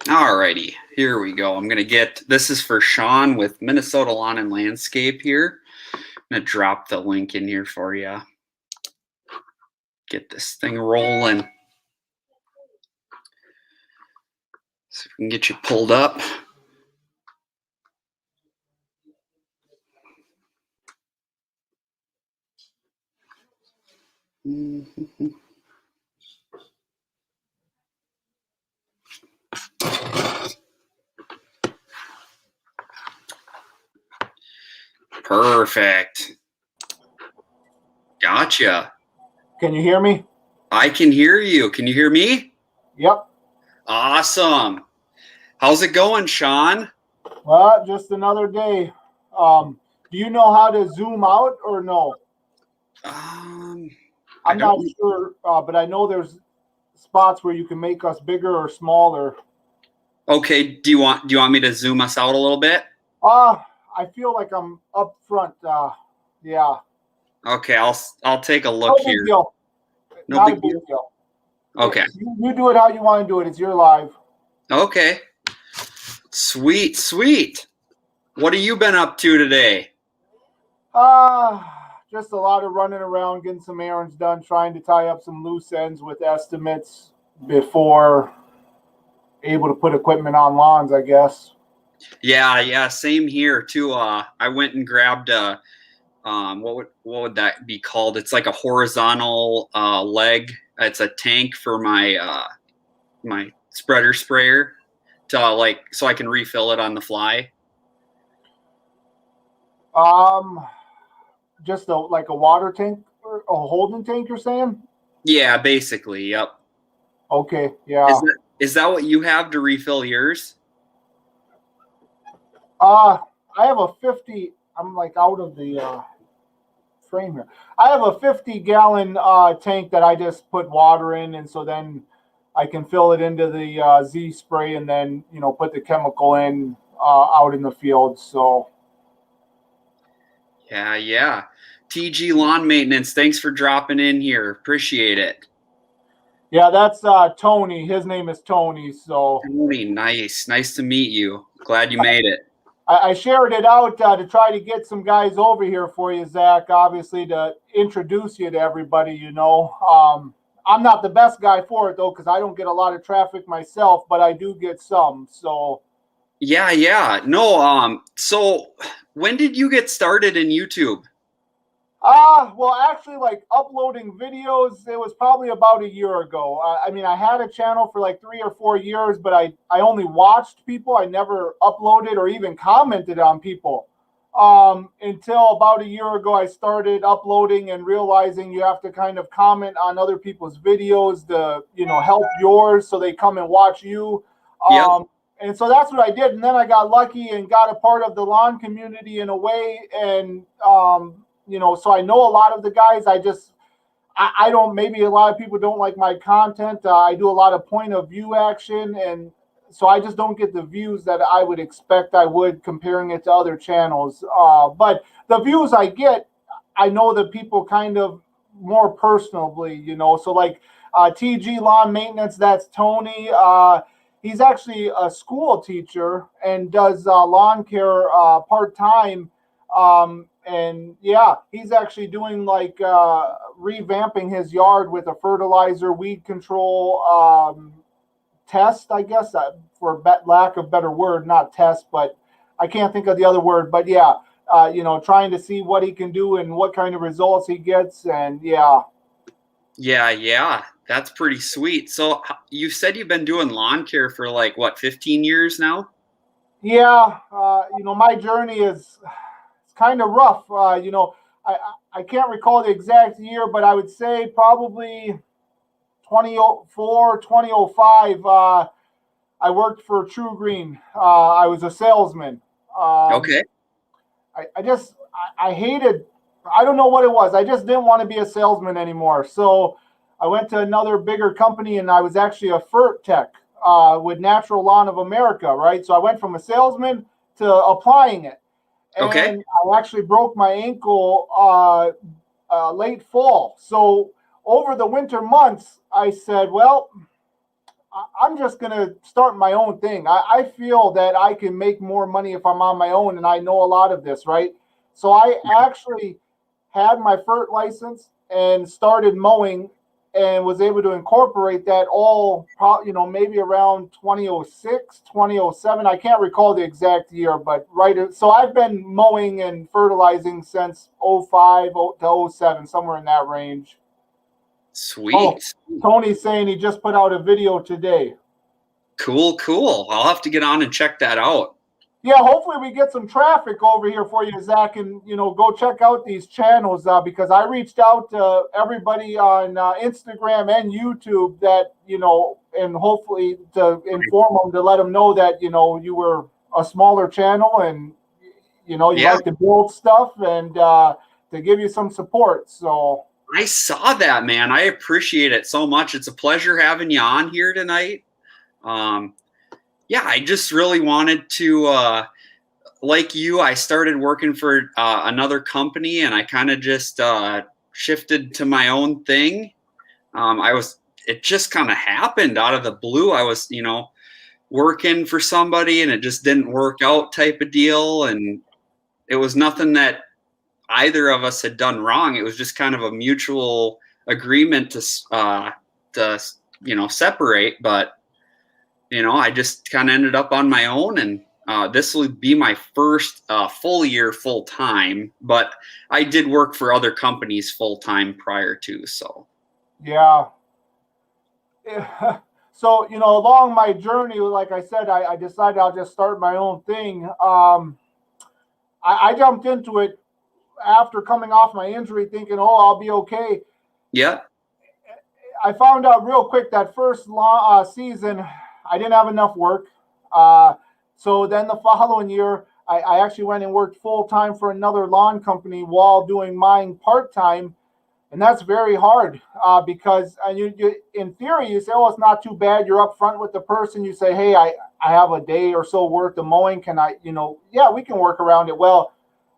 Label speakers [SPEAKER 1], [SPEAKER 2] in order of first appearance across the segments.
[SPEAKER 1] Alrighty, here we go. I'm gonna get this is for Sean with Minnesota Lawn and Landscape here. I'm gonna drop the link in here for you. Get this thing rolling. So if we can get you pulled up. Perfect. Gotcha.
[SPEAKER 2] Can you hear me?
[SPEAKER 1] I can hear you. Can you hear me?
[SPEAKER 2] Yep.
[SPEAKER 1] Awesome. How's it going, Sean?
[SPEAKER 2] Well, just another day. Do you know how to zoom out or no? I'm not sure, but I know there's spots where you can make us bigger or smaller.
[SPEAKER 1] Okay. Do you want me to zoom us out a little bit?
[SPEAKER 2] I feel like I'm up front. Yeah.
[SPEAKER 1] Okay, I'll take a look here.
[SPEAKER 2] Deal.
[SPEAKER 1] No big deal. Okay.
[SPEAKER 2] You do it how you want to do it. It's your live.
[SPEAKER 1] Okay. Sweet. What have you been up to today?
[SPEAKER 2] Just a lot of running around, getting some errands done, trying to tie up some loose ends with estimates before able to put equipment on lawns, I guess.
[SPEAKER 1] Yeah, same here too. I went and grabbed what would that be called? It's like a horizontal leg. It's a tank for my my spreader sprayer to so I can refill it on the fly.
[SPEAKER 2] Just like a water tank or a holding tank, you're saying?
[SPEAKER 1] Yeah, basically. Yep.
[SPEAKER 2] Okay. Yeah.
[SPEAKER 1] Is that what you have to refill yours?
[SPEAKER 2] I have a 50. I'm like out of the frame here. I have a 50-gallon tank that I just put water in, and so then I can fill it into the Z spray, and then put the chemical in out in the field. So.
[SPEAKER 1] Yeah. TG Lawn Maintenance. Thanks for dropping in here. Appreciate it.
[SPEAKER 2] Yeah, that's Tony. His name is Tony. So.
[SPEAKER 1] Tony, nice to meet you. Glad you made it.
[SPEAKER 2] I shared it out to try to get some guys over here for you, Zach, obviously to introduce you to everybody, I'm not the best guy for it, though, because I don't get a lot of traffic myself, but I do get some, so.
[SPEAKER 1] Yeah. No, so when did you get started in YouTube?
[SPEAKER 2] Well, actually, like uploading videos, it was probably about a year ago. I had a channel for like 3 or 4 years, but I only watched people. I never uploaded or even commented on people. Until about a year ago, I started uploading and realizing you have to kind of comment on other people's videos to, help yours so they come and watch you.
[SPEAKER 1] Yep.
[SPEAKER 2] And so that's what I did. And then I got lucky and got a part of the lawn community in a way. And, so I know a lot of the guys. I don't, maybe a lot of people don't like my content. I do a lot of point of view action. And so I just don't get the views that I would expect I would comparing it to other channels. But the views I get, I know that people kind of more personally, so like TG Lawn Maintenance, that's Tony. He's actually a school teacher and does lawn care part-time. And yeah, he's actually doing like revamping his yard with a fertilizer weed control test, I guess, for lack of better word, not test, but I can't think of the other word. But yeah, trying to see what he can do and what kind of results he gets. And yeah.
[SPEAKER 1] Yeah. That's pretty sweet. So you said you've been doing lawn care for like, what, 15 years now?
[SPEAKER 2] Yeah. My journey is kind of rough. I can't recall the exact year, but I would say probably 2004, 2005. I worked for True Green. I was a salesman.
[SPEAKER 1] Okay.
[SPEAKER 2] I hated, I don't know what it was. I just didn't want to be a salesman anymore. So I went to another bigger company, and I was actually a FERT tech with Natural Lawn of America, right? So I went from a salesman to applying it. And
[SPEAKER 1] okay.
[SPEAKER 2] I actually broke my ankle late fall. So over the winter months, I said, well, I'm just going to start my own thing. I feel that I can make more money if I'm on my own, and I know a lot of this, right? So I actually had my FERT license and started mowing and was able to incorporate that all, maybe around 2006, 2007. I can't recall the exact year, but right. So I've been mowing and fertilizing since '05 to '07, somewhere in that range. Oh,
[SPEAKER 1] Sweet.
[SPEAKER 2] Tony's saying he just put out a video today.
[SPEAKER 1] Cool. I'll have to get on and check that out.
[SPEAKER 2] Yeah, hopefully we get some traffic over here for you, Zach, and go check out these channels because I reached out to everybody on Instagram and YouTube that and hopefully to inform them to let them know that you were a smaller channel and you like to build stuff and to give you some support. So
[SPEAKER 1] I saw that, man. I appreciate it so much. It's a pleasure having you on here tonight. Yeah, I just really wanted to, like you, I started working for another company and I kind of just shifted to my own thing. It just kind of happened out of the blue. I was, working for somebody and it just didn't work out type of deal. And it was nothing that either of us had done wrong. It was just kind of a mutual agreement to separate. But I just kind of ended up on my own, and this will be my first full year full time. But I did work for other companies full time prior to. So
[SPEAKER 2] yeah. So along my journey, like I said, I decided I'll just start my own thing. I jumped into it after coming off my injury, thinking, "Oh, I'll be okay."
[SPEAKER 1] Yeah.
[SPEAKER 2] I found out real quick that first season, I didn't have enough work. So then the following year, I actually went and worked full time for another lawn company while doing mine part time. And that's very hard because you, in theory, you say, "Oh, it's not too bad." You're up front with the person. You say, "Hey, I have a day or so worth of mowing. Can I, yeah, we can work around it." Well,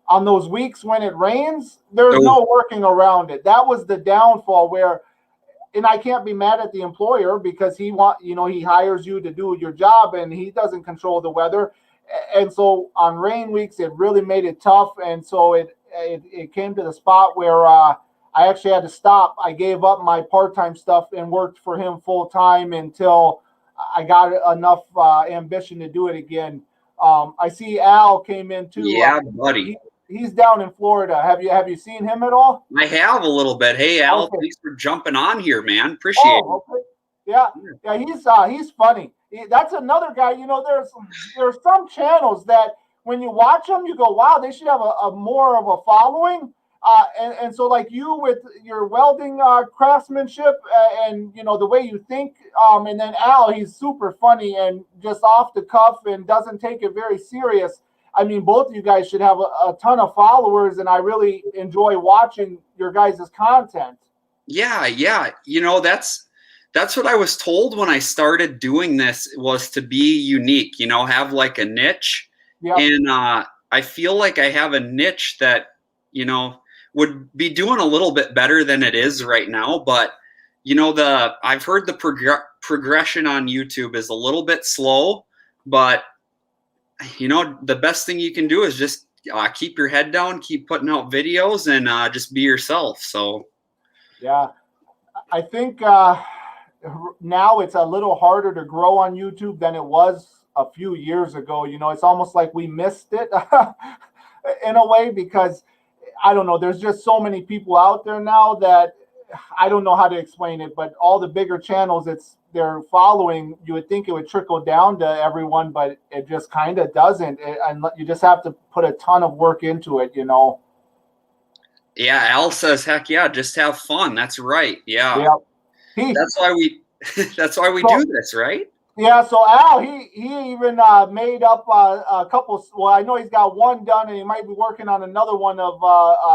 [SPEAKER 2] on those weeks when it rains, there's no working around it. That was the downfall where, and I can't be mad at the employer because he hires you to do your job and he doesn't control the weather. And so on rain weeks, it really made it tough. And so it came to the spot where I actually had to stop. I gave up my part-time stuff and worked for him full-time until I got enough ambition to do it again. I see Al came in too.
[SPEAKER 1] Yeah, buddy.
[SPEAKER 2] He's down in Florida. Have you seen him at all?
[SPEAKER 1] I have a little bit. Hey, Al,
[SPEAKER 2] Okay.
[SPEAKER 1] thanks for jumping on here, man. Appreciate it.
[SPEAKER 2] Okay. Yeah, he's funny. That's another guy. There's some channels that when you watch them, you go, "Wow, they should have a more of a following." And so like you with your welding craftsmanship and the way you think, and then Al, he's super funny and just off the cuff and doesn't take it very serious. I mean, both of you guys should have a ton of followers, and I really enjoy watching your guys' content.
[SPEAKER 1] Yeah. That's what I was told when I started doing this, was to be unique, have like a niche.
[SPEAKER 2] Yep.
[SPEAKER 1] And I feel like I have a niche that, would be doing a little bit better than it is right now. But, I've heard the progression on YouTube is a little bit slow, but the best thing you can do is just keep your head down, keep putting out videos, and just be yourself. So,
[SPEAKER 2] yeah, I think now it's a little harder to grow on YouTube than it was a few years ago. It's almost like we missed it in a way because I don't know. There's just so many people out there now that I don't know how to explain it. But all the bigger channels, they're following. You would think it would trickle down to everyone, but it just kind of doesn't. And you just have to put a ton of work into it.
[SPEAKER 1] Yeah, Al says, "Heck yeah, just have fun." That's right. Yeah. That's why we do this, right?
[SPEAKER 2] Yeah, so Al, he even made up a couple. Well, I know he's got one done, and he might be working on another one of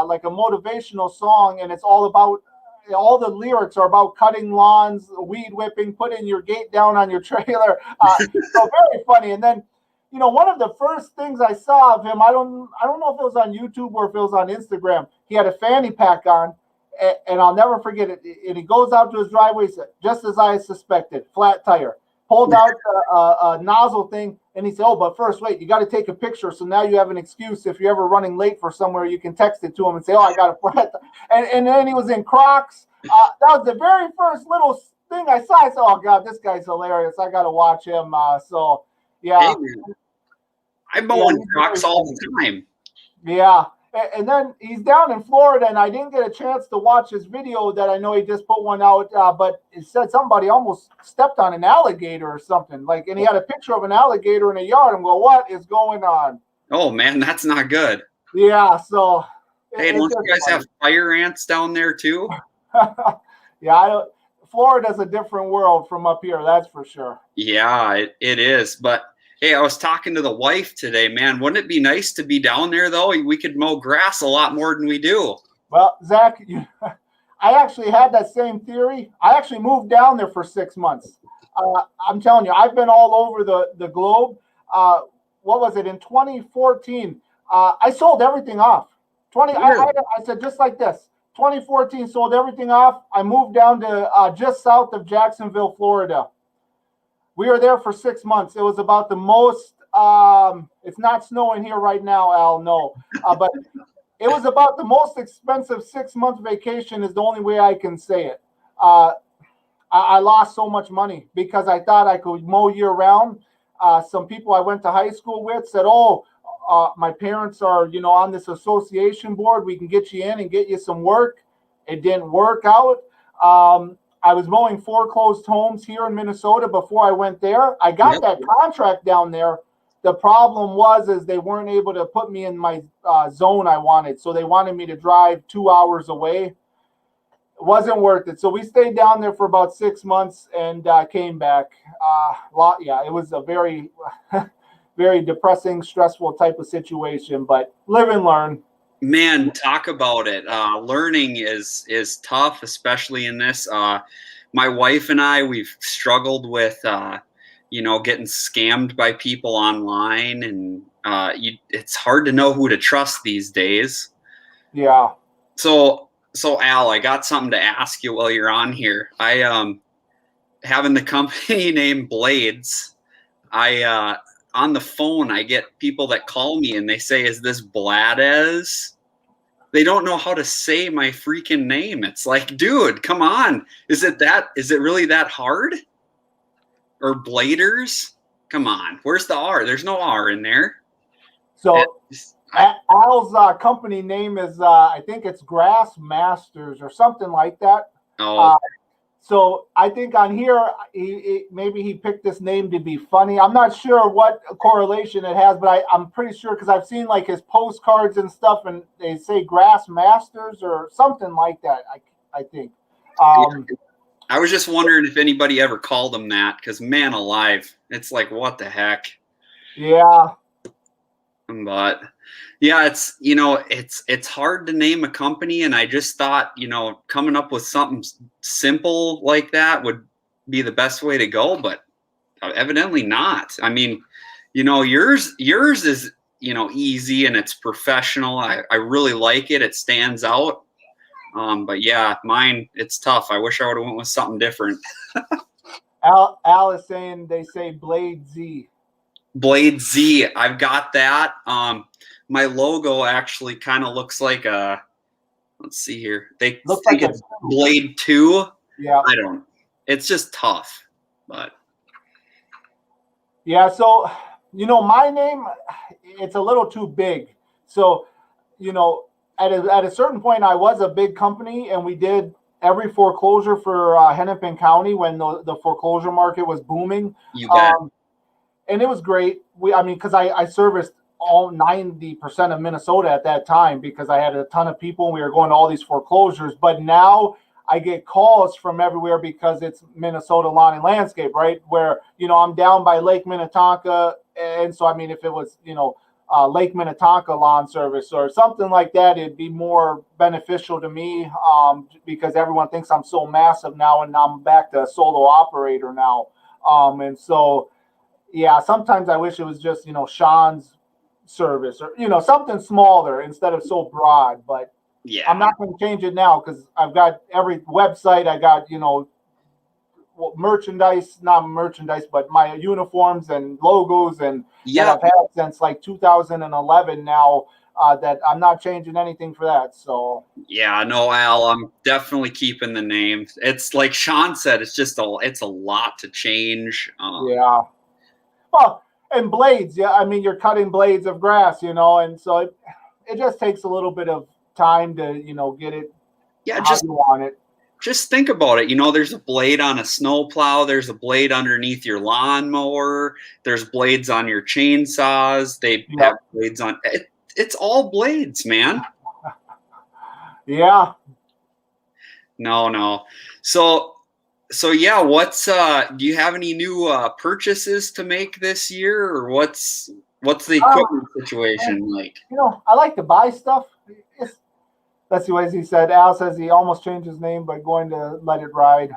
[SPEAKER 2] like a motivational song, and it's all about. All the lyrics are about cutting lawns, weed whipping, putting your gate down on your trailer. So very funny. And then, one of the first things I saw of him, I don't know if it was on YouTube or if it was on Instagram. He had a fanny pack on, and I'll never forget it. And he goes out to his driveway, just as I suspected, flat tire. pulled out a nozzle thing, and he said, "Oh, but first, wait, you got to take a picture. So now you have an excuse. If you're ever running late for somewhere, you can text it to him and say, "Oh, I got a flat." And then he was in Crocs. That was the very first little thing I saw. I said, "Oh God, this guy's hilarious. I got to watch him." So yeah,
[SPEAKER 1] Hey, man, I mow in Crocs all the time.
[SPEAKER 2] Yeah. And then he's down in Florida, and I didn't get a chance to watch his video that I know he just put one out, but it said somebody almost stepped on an alligator or something. Like, and he had a picture of an alligator in a yard. I'm going, what is going on?
[SPEAKER 1] Oh, man, that's not good.
[SPEAKER 2] Yeah, so.
[SPEAKER 1] Hey, don't you guys have fire ants down there too?
[SPEAKER 2] Yeah, Florida's a different world from up here, that's for sure.
[SPEAKER 1] Yeah, it is. But hey, I was talking to the wife today, man. Wouldn't it be nice to be down there, though? We could mow grass a lot more than we do.
[SPEAKER 2] Well, Zach, I actually had that same theory. I actually moved down there for 6 months. I'm telling you, I've been all over the globe. What was it, in 2014? I sold everything off. I said, just like this. 2014, sold everything off. I moved down to just south of Jacksonville, Florida. We were there for 6 months. It was about the most, it's not snowing here right now, Al, no. But it was about the most expensive 6-month vacation is the only way I can say it. I lost so much money because I thought I could mow year round. Some people I went to high school with said, oh, my parents are, on this association board. We can get you in and get you some work. It didn't work out. I was mowing foreclosed homes here in Minnesota before I went there. I got that contract down there. The problem is they weren't able to put me in my zone I wanted. So they wanted me to drive 2 hours away. It wasn't worth it. So we stayed down there for about 6 months and came back. It was a very, very depressing, stressful type of situation, but live and learn.
[SPEAKER 1] Man, talk about it. Learning is tough, especially in this. My wife and I, we've struggled with, getting scammed by people online, and it's hard to know who to trust these days.
[SPEAKER 2] Yeah.
[SPEAKER 1] So Al, I got something to ask you while you're on here. I having the company name Blades. On the phone, I get people that call me and they say, "Is this Blades?" They don't know how to say my freaking name. It's like, dude, come on. Is it really that hard? Or Bladers? Come on. Where's the R? There's no R in there.
[SPEAKER 2] So Al's company name is, I think it's Grass Masters or something like that.
[SPEAKER 1] Oh.
[SPEAKER 2] So I think on here, maybe he picked this name to be funny. I'm not sure what correlation it has, but I'm pretty sure because I've seen like his postcards and stuff, and they say Grass Masters or something like that. I think.
[SPEAKER 1] I was just wondering if anybody ever called him that, because man alive, it's like, what the heck?
[SPEAKER 2] Yeah.
[SPEAKER 1] But yeah, it's hard to name a company, and I just thought, coming up with something simple like that would be the best way to go, but evidently not. I mean, yours is, easy and it's professional. I really like it. It stands out. But yeah, mine, it's tough. I wish I would have went with something different.
[SPEAKER 2] Al is saying they say Blade Z.
[SPEAKER 1] Blade Z, I've got that. My logo actually kind of looks like let's see here. They
[SPEAKER 2] looks
[SPEAKER 1] think
[SPEAKER 2] like
[SPEAKER 1] it's Blade 2.
[SPEAKER 2] Yeah.
[SPEAKER 1] It's just tough, but.
[SPEAKER 2] Yeah, so, my name, it's a little too big. So, at a certain point, I was a big company, and we did every foreclosure for Hennepin County when the foreclosure market was booming.
[SPEAKER 1] You bet.
[SPEAKER 2] And it was great. Because I serviced all 90% of Minnesota at that time because I had a ton of people and we were going to all these foreclosures. But now I get calls from everywhere because it's Minnesota Lawn and Landscape, right? Where, I'm down by Lake Minnetonka. And so, if it was, Lake Minnetonka lawn service or something like that, it'd be more beneficial to me because everyone thinks I'm so massive now and I'm back to a solo operator now. And so, yeah, sometimes I wish it was just, Sean's service or, something smaller instead of so broad. But yeah, I'm not going to change it now because I've got every website. I got, merchandise, not merchandise, but my uniforms and logos and that I've had since like 2011 now. That I'm not changing anything for that. So
[SPEAKER 1] yeah, no, Al, I'm definitely keeping the name. It's like Sean said, it's a lot to change.
[SPEAKER 2] Yeah. Well, and blades, yeah. I mean, you're cutting blades of grass, and so it just takes a little bit of time to, get it how you want it.
[SPEAKER 1] Just think about it. There's a blade on a snowplow. There's a blade underneath your lawnmower. There's blades on your chainsaws. They have blades on it. It's all blades, man.
[SPEAKER 2] Yeah.
[SPEAKER 1] No. So yeah, do you have any new purchases to make this year, or what's the equipment situation like?
[SPEAKER 2] I like to buy stuff. Let's see what he said. Al says he almost changed his name, but going to let it ride.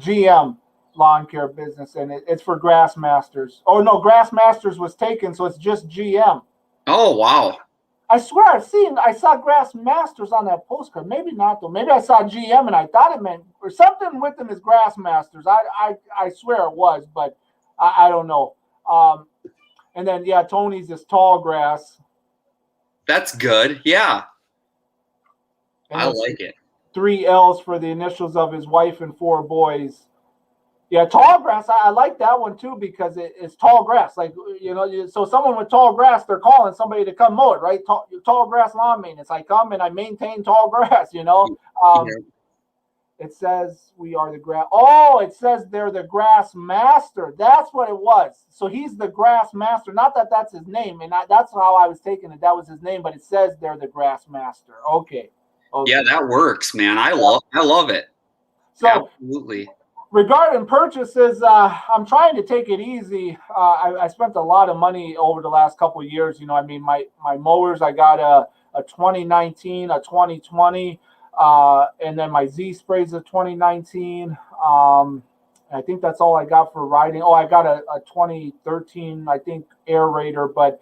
[SPEAKER 2] GM Lawn Care Business, and it's for Grassmasters. Oh no, Grassmasters was taken, so it's just GM.
[SPEAKER 1] Oh wow.
[SPEAKER 2] I swear I saw Grassmasters on that postcard. Maybe not though. Maybe I saw GM and I thought it meant or something with them is Grassmasters. I swear it was, but I don't know. And then Tony's is Tall Grass.
[SPEAKER 1] That's good. Yeah.
[SPEAKER 2] And
[SPEAKER 1] I like it.
[SPEAKER 2] 3 L's for the initials of his wife and 4 boys. Yeah, tall grass. I like that one too because it's tall grass. Like so someone with tall grass, they're calling somebody to come mow it, right? Tall grass lawn maintenance. I come and I maintain tall grass. It says we are the grass. Oh, it says they're the grass master. That's what it was. So he's the grass master. Not that that's his name, and that's how I was taking it. That was his name, but it says they're the grass master. Okay.
[SPEAKER 1] Yeah, that works, man. I love it.
[SPEAKER 2] So
[SPEAKER 1] absolutely.
[SPEAKER 2] Regarding purchases, I'm trying to take it easy. I spent a lot of money over the last couple of years. My mowers, I got a 2019, a 2020, and then my Z sprays of 2019. I think that's all I got for riding. Oh, I got a 2013, I think, aerator. But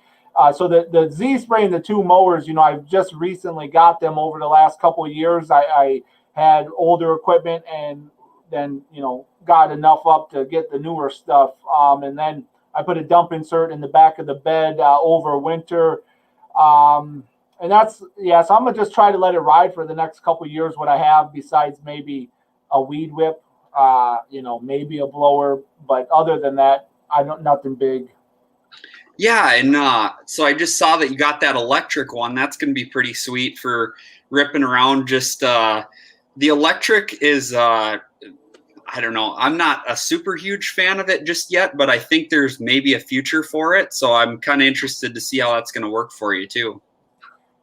[SPEAKER 2] so the Z spray and the 2 mowers, I've just recently got them over the last couple of years. I had older equipment and then got enough up to get the newer stuff, and then I put a dump insert in the back of the bed over winter, and that's so I'm gonna just try to let it ride for the next couple of years what I have, besides maybe a weed whip, maybe a blower, but other than that nothing big.
[SPEAKER 1] Yeah, and so I just saw that you got that electric one. That's gonna be pretty sweet for ripping around. Just the electric is I don't know. I'm not a super huge fan of it just yet, but I think there's maybe a future for it. So I'm kind of interested to see how that's going to work for you too.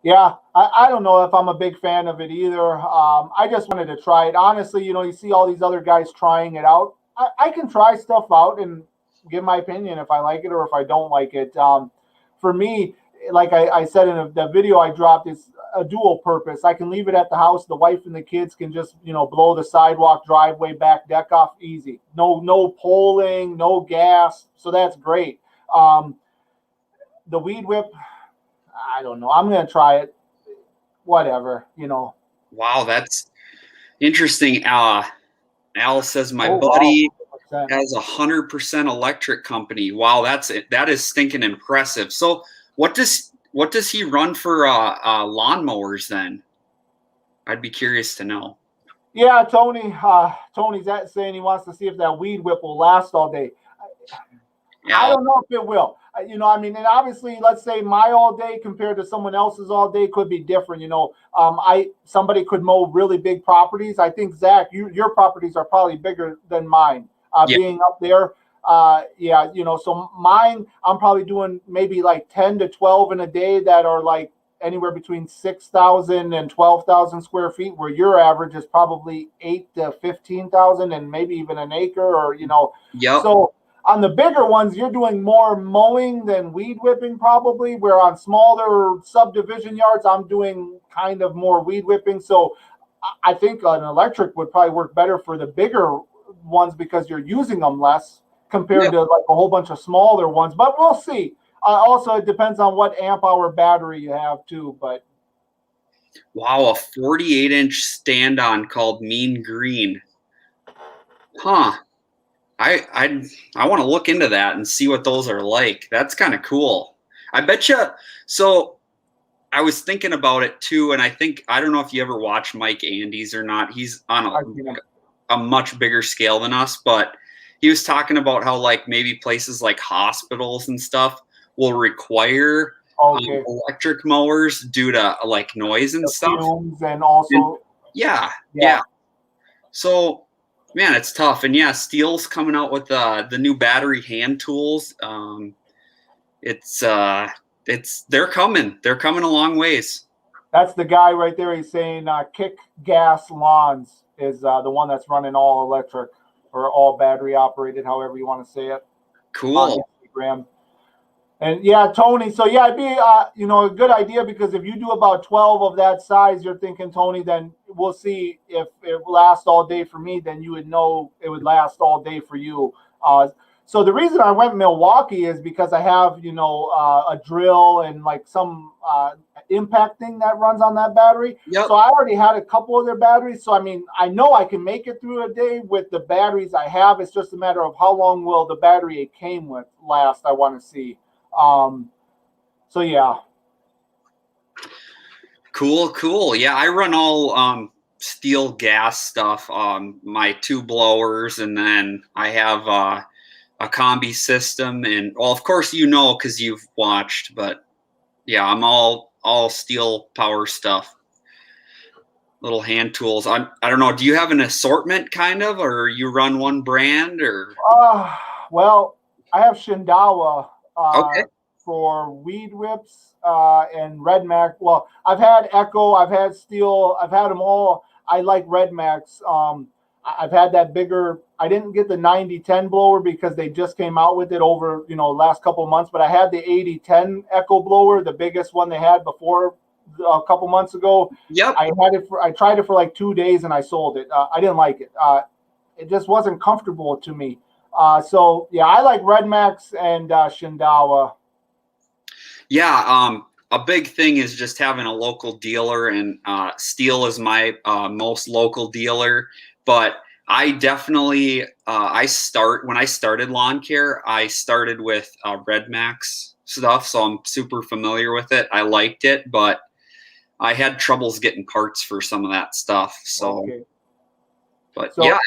[SPEAKER 2] Yeah, I don't know if I'm a big fan of it either. I just wanted to try it. Honestly, you see all these other guys trying it out. I can try stuff out and give my opinion if I like it or if I don't like it. For me, like I said in the video I dropped, it's a dual purpose. I can leave it at the house. The wife and the kids can just, blow the sidewalk, driveway, back deck off easy. No poling, no gas. So that's great. The weed whip, I don't know. I'm going to try it. Whatever,
[SPEAKER 1] Wow, that's interesting. Al says my buddy has 100% electric company. Wow, that is stinking impressive. So what does he run for lawnmowers then? I'd be curious to know.
[SPEAKER 2] Yeah, Tony's saying he wants to see if that weed whip will last all day. Yeah. I don't know if it will. And obviously, let's say my all day compared to someone else's all day could be different. Somebody could mow really big properties. I think Zach, your properties are probably bigger than mine. Being up there. So mine, I'm probably doing maybe like 10 to 12 in a day that are like anywhere between 6,000 and 12,000 square feet, where your average is probably 8 to 15,000 and maybe even an acre or,
[SPEAKER 1] Yep.
[SPEAKER 2] So on the bigger ones, you're doing more mowing than weed whipping probably, where on smaller subdivision yards, I'm doing kind of more weed whipping. So I think an electric would probably work better for the bigger ones because you're using them less compared to like a whole bunch of smaller ones, but we'll see. Also, it depends on what amp hour battery you have too. But
[SPEAKER 1] wow, a 48-inch stand-on called Mean Green. Huh. I want to look into that and see what those are like. That's kind of cool. I bet you. So I was thinking about it too, and I don't know if you ever watch Mike Andes or not. He's on a much bigger scale than us, but he was talking about how like maybe places like hospitals and stuff will require electric mowers due to like noise and stuff.
[SPEAKER 2] Fumes and also
[SPEAKER 1] yeah. So man, it's tough. And yeah, Steel's coming out with the new battery hand tools. They're coming a long ways.
[SPEAKER 2] That's the guy right there. He's saying Kick Gas Lawns is the one that's running all electric or all battery operated, however you want to say it.
[SPEAKER 1] Cool.
[SPEAKER 2] On Instagram. And yeah, Tony. So yeah, it'd be a good idea, because if you do about 12 of that size, you're thinking, Tony, then we'll see if it lasts all day for me. Then you would know it would last all day for you. So the reason I went Milwaukee is because I have a drill and like some impact thing that runs on that battery.
[SPEAKER 1] Yep.
[SPEAKER 2] So I already had a couple of their batteries. So I mean, I know I can make it through a day with the batteries I have. It's just a matter of how long will the battery it came with last. I want to see. So yeah.
[SPEAKER 1] Cool. Yeah, I run all Steel gas stuff, my 2 blowers, and then I have a combi system, and well, of course because you've watched, but yeah, I'm all Steel power stuff. Little hand tools. I don't know. Do you have an assortment kind of, or you run one brand, or?
[SPEAKER 2] Well, I have Shindawa.
[SPEAKER 1] Okay.
[SPEAKER 2] For weed whips and Red Max. Well, I've had Echo, I've had Steel, I've had them all. I like Red Max. I've had that bigger. I didn't get the 9010 blower because they just came out with it over last couple of months. But I had the 8010 Echo blower, the biggest one they had before a couple months ago.
[SPEAKER 1] Yep.
[SPEAKER 2] I tried it for like 2 days and I sold it. I didn't like it. It just wasn't comfortable to me. So yeah, I like Red Max and Shindawa.
[SPEAKER 1] Yeah, a big thing is just having a local dealer, and Steel is my most local dealer. But I definitely when I started lawn care, I started with Red Max stuff, so I'm super familiar with it. I liked it, but I had troubles getting parts for some of that stuff. So, yeah,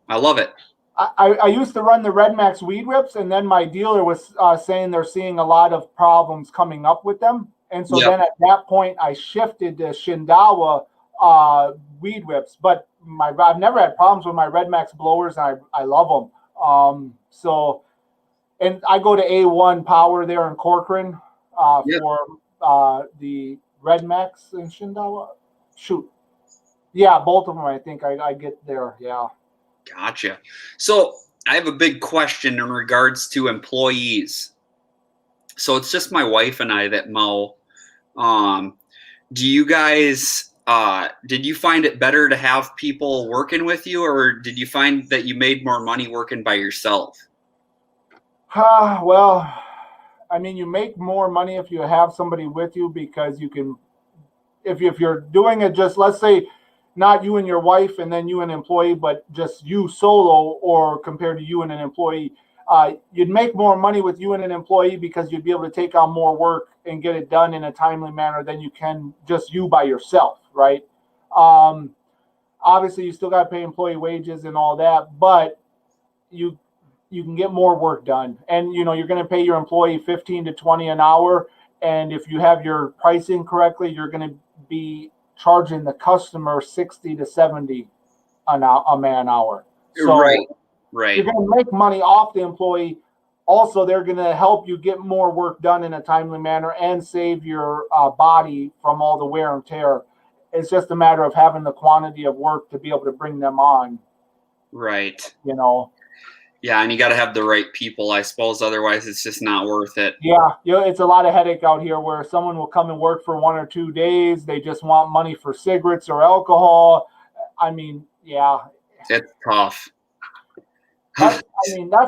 [SPEAKER 1] I love it.
[SPEAKER 2] I used to run the Red Max weed whips, and then my dealer was saying they're seeing a lot of problems coming up with them. And so then at that point, I shifted to Shindawa weed whips. But I've never had problems with my Red Max blowers, and I love them. And I go to A1 Power there in Corcoran for the Red Max and Shindawa. Shoot. Yeah, both of them, I think I get there, yeah.
[SPEAKER 1] Gotcha. So I have a big question in regards to employees. So it's just my wife and I that mow. Do you guys, did you find it better to have people working with you, or did you find that you made more money working by yourself?
[SPEAKER 2] Well, I mean, you make more money if you have somebody with you, because you can, if you're doing it just, let's say, not you and your wife and then you and an employee, but just you solo, or compared to you and an employee, you'd make more money with you and an employee because you'd be able to take on more work and get it done in a timely manner than you can just you by yourself, right? Obviously, you still got to pay employee wages and all that, but you can get more work done. And, you're going to pay your employee 15 to 20 an hour. And if you have your pricing correctly, you're going to be charging the customer 60 to 70 a man hour. So
[SPEAKER 1] right.
[SPEAKER 2] You're going to make money off the employee. Also, they're going to help you get more work done in a timely manner and save your body from all the wear and tear. It's just a matter of having the quantity of work to be able to bring them on.
[SPEAKER 1] Right.
[SPEAKER 2] Yeah,
[SPEAKER 1] and you got to have the right people, I suppose. Otherwise, it's just not worth it.
[SPEAKER 2] Yeah, it's a lot of headache out here where someone will come and work for 1 or 2 days. They just want money for cigarettes or alcohol. I mean, yeah.
[SPEAKER 1] It's tough.
[SPEAKER 2] That's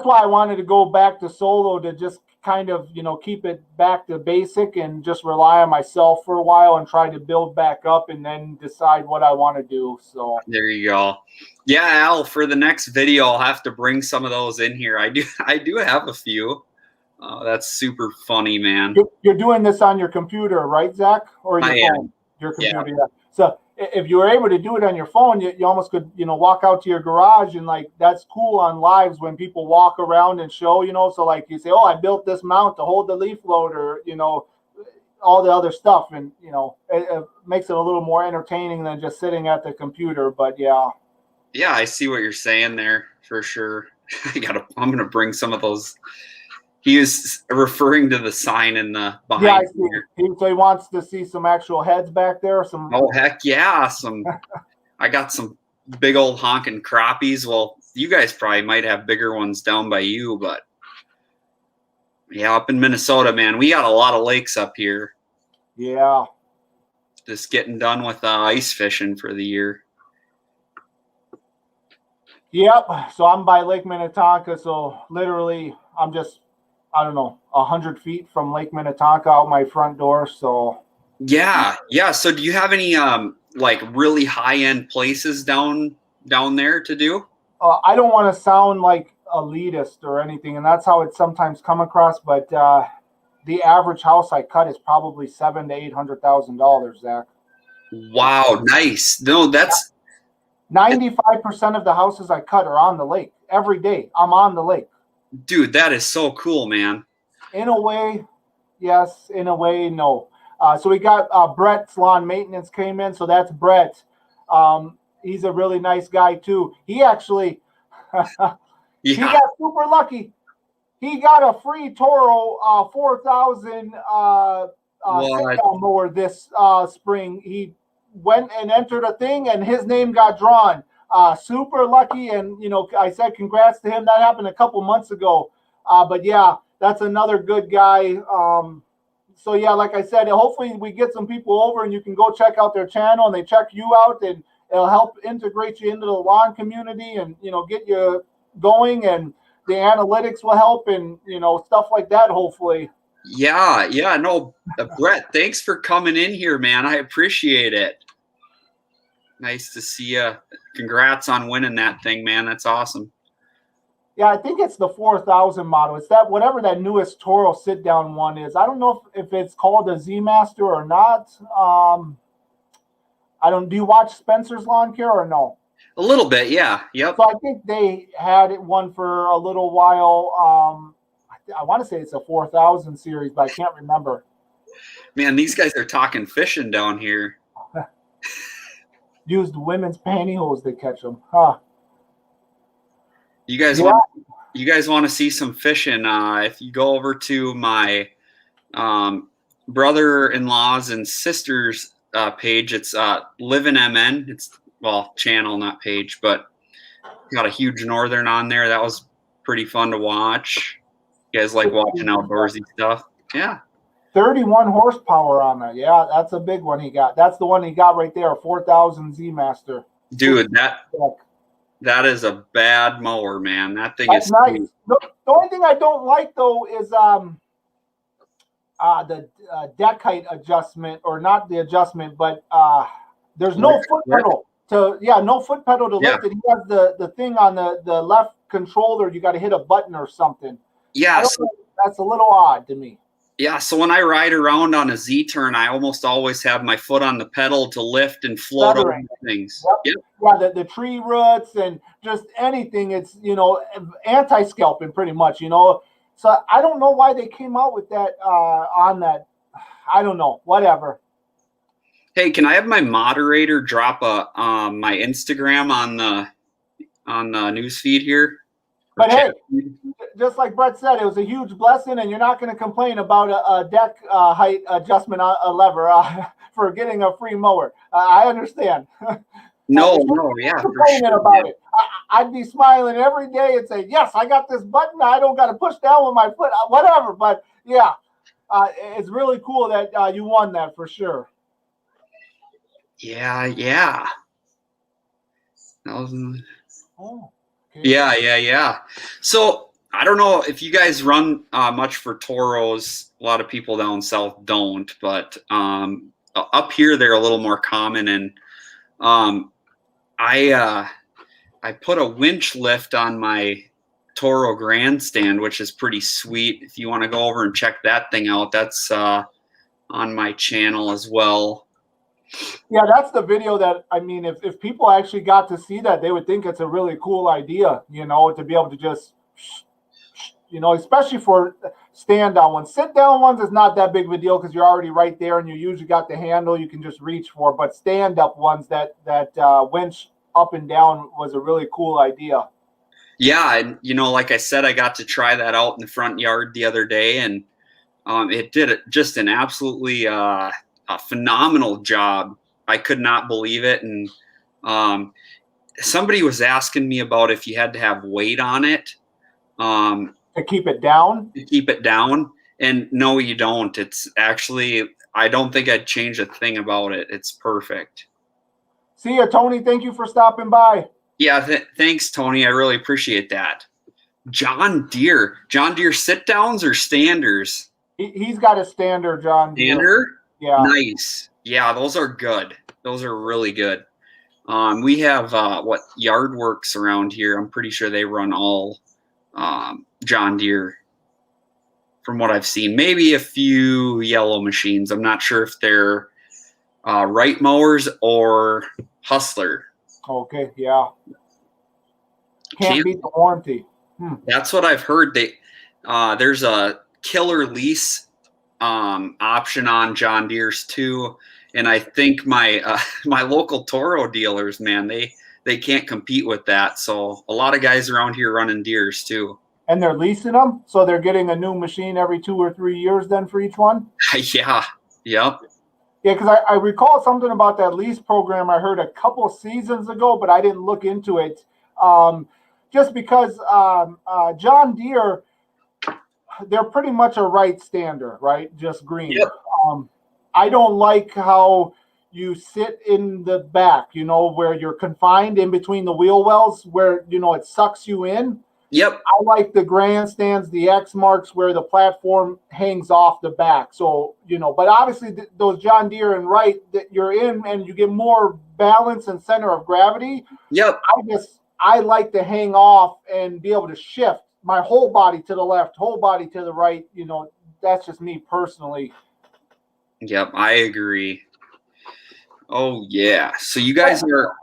[SPEAKER 2] why I wanted to go back to solo, to just kind of, keep it back to basic and just rely on myself for a while and try to build back up and then decide what I want to do. So
[SPEAKER 1] there you go. Yeah, Al, for the next video, I'll have to bring some of those in here. I do have a few. That's super funny, man.
[SPEAKER 2] You're doing this on your computer, right, Zach? Or your phone? Your computer, yeah. So if you were able to do it on your phone, you almost could, walk out to your garage and like that's cool on lives when people walk around and show, so like you say, oh, I built this mount to hold the leaf loader, all the other stuff, and it makes it a little more entertaining than just sitting at the computer. But yeah.
[SPEAKER 1] Yeah, I see what you're saying there for sure. I'm gonna bring some of those. He is referring to the sign in the behind.
[SPEAKER 2] Yeah, I see. So he wants to see some actual heads back there.
[SPEAKER 1] Oh heck yeah! I got some big old honking crappies. Well, you guys probably might have bigger ones down by you, but yeah, up in Minnesota, man, we got a lot of lakes up here.
[SPEAKER 2] Yeah.
[SPEAKER 1] Just getting done with ice fishing for the year.
[SPEAKER 2] Yep. So I'm by Lake Minnetonka. So literally, I'm just, I don't know, 100 feet from Lake Minnetonka out my front door. So
[SPEAKER 1] yeah. So do you have any like really high end places down there to do?
[SPEAKER 2] I don't want to sound like elitist or anything, and that's how it's sometimes come across. But the average house I cut is probably $700,000 to $800,000, Zach.
[SPEAKER 1] Wow, nice. No, that's
[SPEAKER 2] 95% of the houses I cut are on the lake. Every day, I'm on the lake. Dude,
[SPEAKER 1] that is so cool, man.
[SPEAKER 2] In a way, yes. In a way, no. So we got Brett's Lawn Maintenance came in. So that's Brett. He's a really nice guy, too. He actually, he got super lucky. He got a free Toro 4000 sit-down mower this spring. He went and entered a thing, and his name got drawn. Super lucky, and I said congrats to him. That happened a couple months ago. But yeah, that's another good guy. So yeah, like I said, hopefully we get some people over, and you can go check out their channel, and they check you out, and it'll help integrate you into the lawn community, and get you going, and the analytics will help, and stuff like that. Hopefully.
[SPEAKER 1] Yeah. No, Brett, thanks for coming in here, man. I appreciate it. Nice to see you. Congrats on winning that thing, man. That's awesome.
[SPEAKER 2] Yeah, I think it's the 4000 model. It's that whatever that newest Toro sit-down one is. I don't know if it's called a Z Master or not. I don't. Do you watch Spencer's Lawn Care or no?
[SPEAKER 1] A little bit, yeah. Yep.
[SPEAKER 2] So I think they had one for a little while. I want to say it's a 4000 series, but I can't remember.
[SPEAKER 1] Man, these guys are talking fishing down here.
[SPEAKER 2] Used women's pantyhose to catch them, huh?
[SPEAKER 1] You guys want to see some fishing? If you go over to my brother-in-law's and sister's page, it's Livin' MN. It's channel, not page, but got a huge northern on there. That was pretty fun to watch. You guys like watching outdoorsy stuff? Yeah.
[SPEAKER 2] 31 horsepower on it. Yeah, that's a big one he got. That's the one he got right there, 4000 Z Master.
[SPEAKER 1] Dude, that is a bad mower, man. That thing is
[SPEAKER 2] nice. The only thing I don't like though is the deck height adjustment, or not the adjustment, but there's no foot pedal no foot pedal to lift it. He has the thing on the left controller. You got to hit a button or something.
[SPEAKER 1] Yeah,
[SPEAKER 2] that's a little odd to me.
[SPEAKER 1] Yeah, so when I ride around on a Z-turn, I almost always have my foot on the pedal to lift and float over things.
[SPEAKER 2] Yep. Yeah, the tree roots and just anything. It's, anti-scalping pretty much, So I don't know why they came out with that on that. I don't know. Whatever.
[SPEAKER 1] Hey, can I have my moderator drop my Instagram on the news feed here?
[SPEAKER 2] But hey, just like Brett said, it was a huge blessing, and you're not going to complain about a deck height adjustment on a lever for getting a free mower. I understand.
[SPEAKER 1] No, yeah.
[SPEAKER 2] Complaining about it. I'd be smiling every day and say, yes, I got this button. I don't got to push down with my foot, whatever. But yeah, it's really cool that you won that for sure.
[SPEAKER 1] Yeah. That was...
[SPEAKER 2] Oh.
[SPEAKER 1] Yeah. So I don't know if you guys run much for toros. A lot of people down south don't, but up here they're a little more common. And um, I put a winch lift on my Toro grandstand, which is pretty sweet. If you want to go over and check that thing out, that's on my channel as well.
[SPEAKER 2] Yeah, that's the video that, I mean, if people actually got to see that, they would think it's a really cool idea, you know, to be able to just, you know, especially for stand down ones. Sit down ones is not that big of a deal because you're already right there and you usually got the handle you can just reach for. But stand up ones that winch up and down was a really cool idea.
[SPEAKER 1] Yeah, and you know, like I said, I got to try that out in the front yard the other day, and it did just an absolutely a phenomenal job. I could not believe it, and somebody was asking me about if you had to have weight on it
[SPEAKER 2] To keep it down.
[SPEAKER 1] to keep it down, and no, you don't. It's actually, I don't think I'd change a thing about it. It's perfect.
[SPEAKER 2] See ya, Tony. Thank you for stopping by.
[SPEAKER 1] Yeah, thanks, Tony. I really appreciate that. John Deere sit downs or standers?
[SPEAKER 2] He's got a standard, John Deere.
[SPEAKER 1] Stander?
[SPEAKER 2] Yeah.
[SPEAKER 1] Nice. Yeah, those are good. Those are really good. We have Yardworks around here. I'm pretty sure they run all John Deere from what I've seen. Maybe a few yellow machines. I'm not sure if they're right mowers or Hustler.
[SPEAKER 2] Okay, yeah. Can't beat the warranty.
[SPEAKER 1] That's what I've heard. There's a killer lease option on John Deere's too, and I think my my local Toro dealers, man, they can't compete with that. So a lot of guys around here running Deere's too.
[SPEAKER 2] And they're leasing them, so they're getting a new machine every 2 or 3 years then for each one?
[SPEAKER 1] Yeah, yep.
[SPEAKER 2] Yeah, because I recall something about that lease program I heard a couple seasons ago, but I didn't look into it. Just because John Deere, they're pretty much a right stander, right? Just green.
[SPEAKER 1] Yep.
[SPEAKER 2] I don't like how you sit in the back, you know, where you're confined in between the wheel wells, where, you know, it sucks you in.
[SPEAKER 1] Yep.
[SPEAKER 2] I like the grandstands, the X marks where the platform hangs off the back. So, you know, but obviously those John Deere and Wright that you're in and you get more balance and center of gravity.
[SPEAKER 1] Yep.
[SPEAKER 2] I like to hang off and be able to shift my whole body to the left, whole body to the right. You know, that's just me personally.
[SPEAKER 1] Yep, I agree. Oh yeah. So you guys are.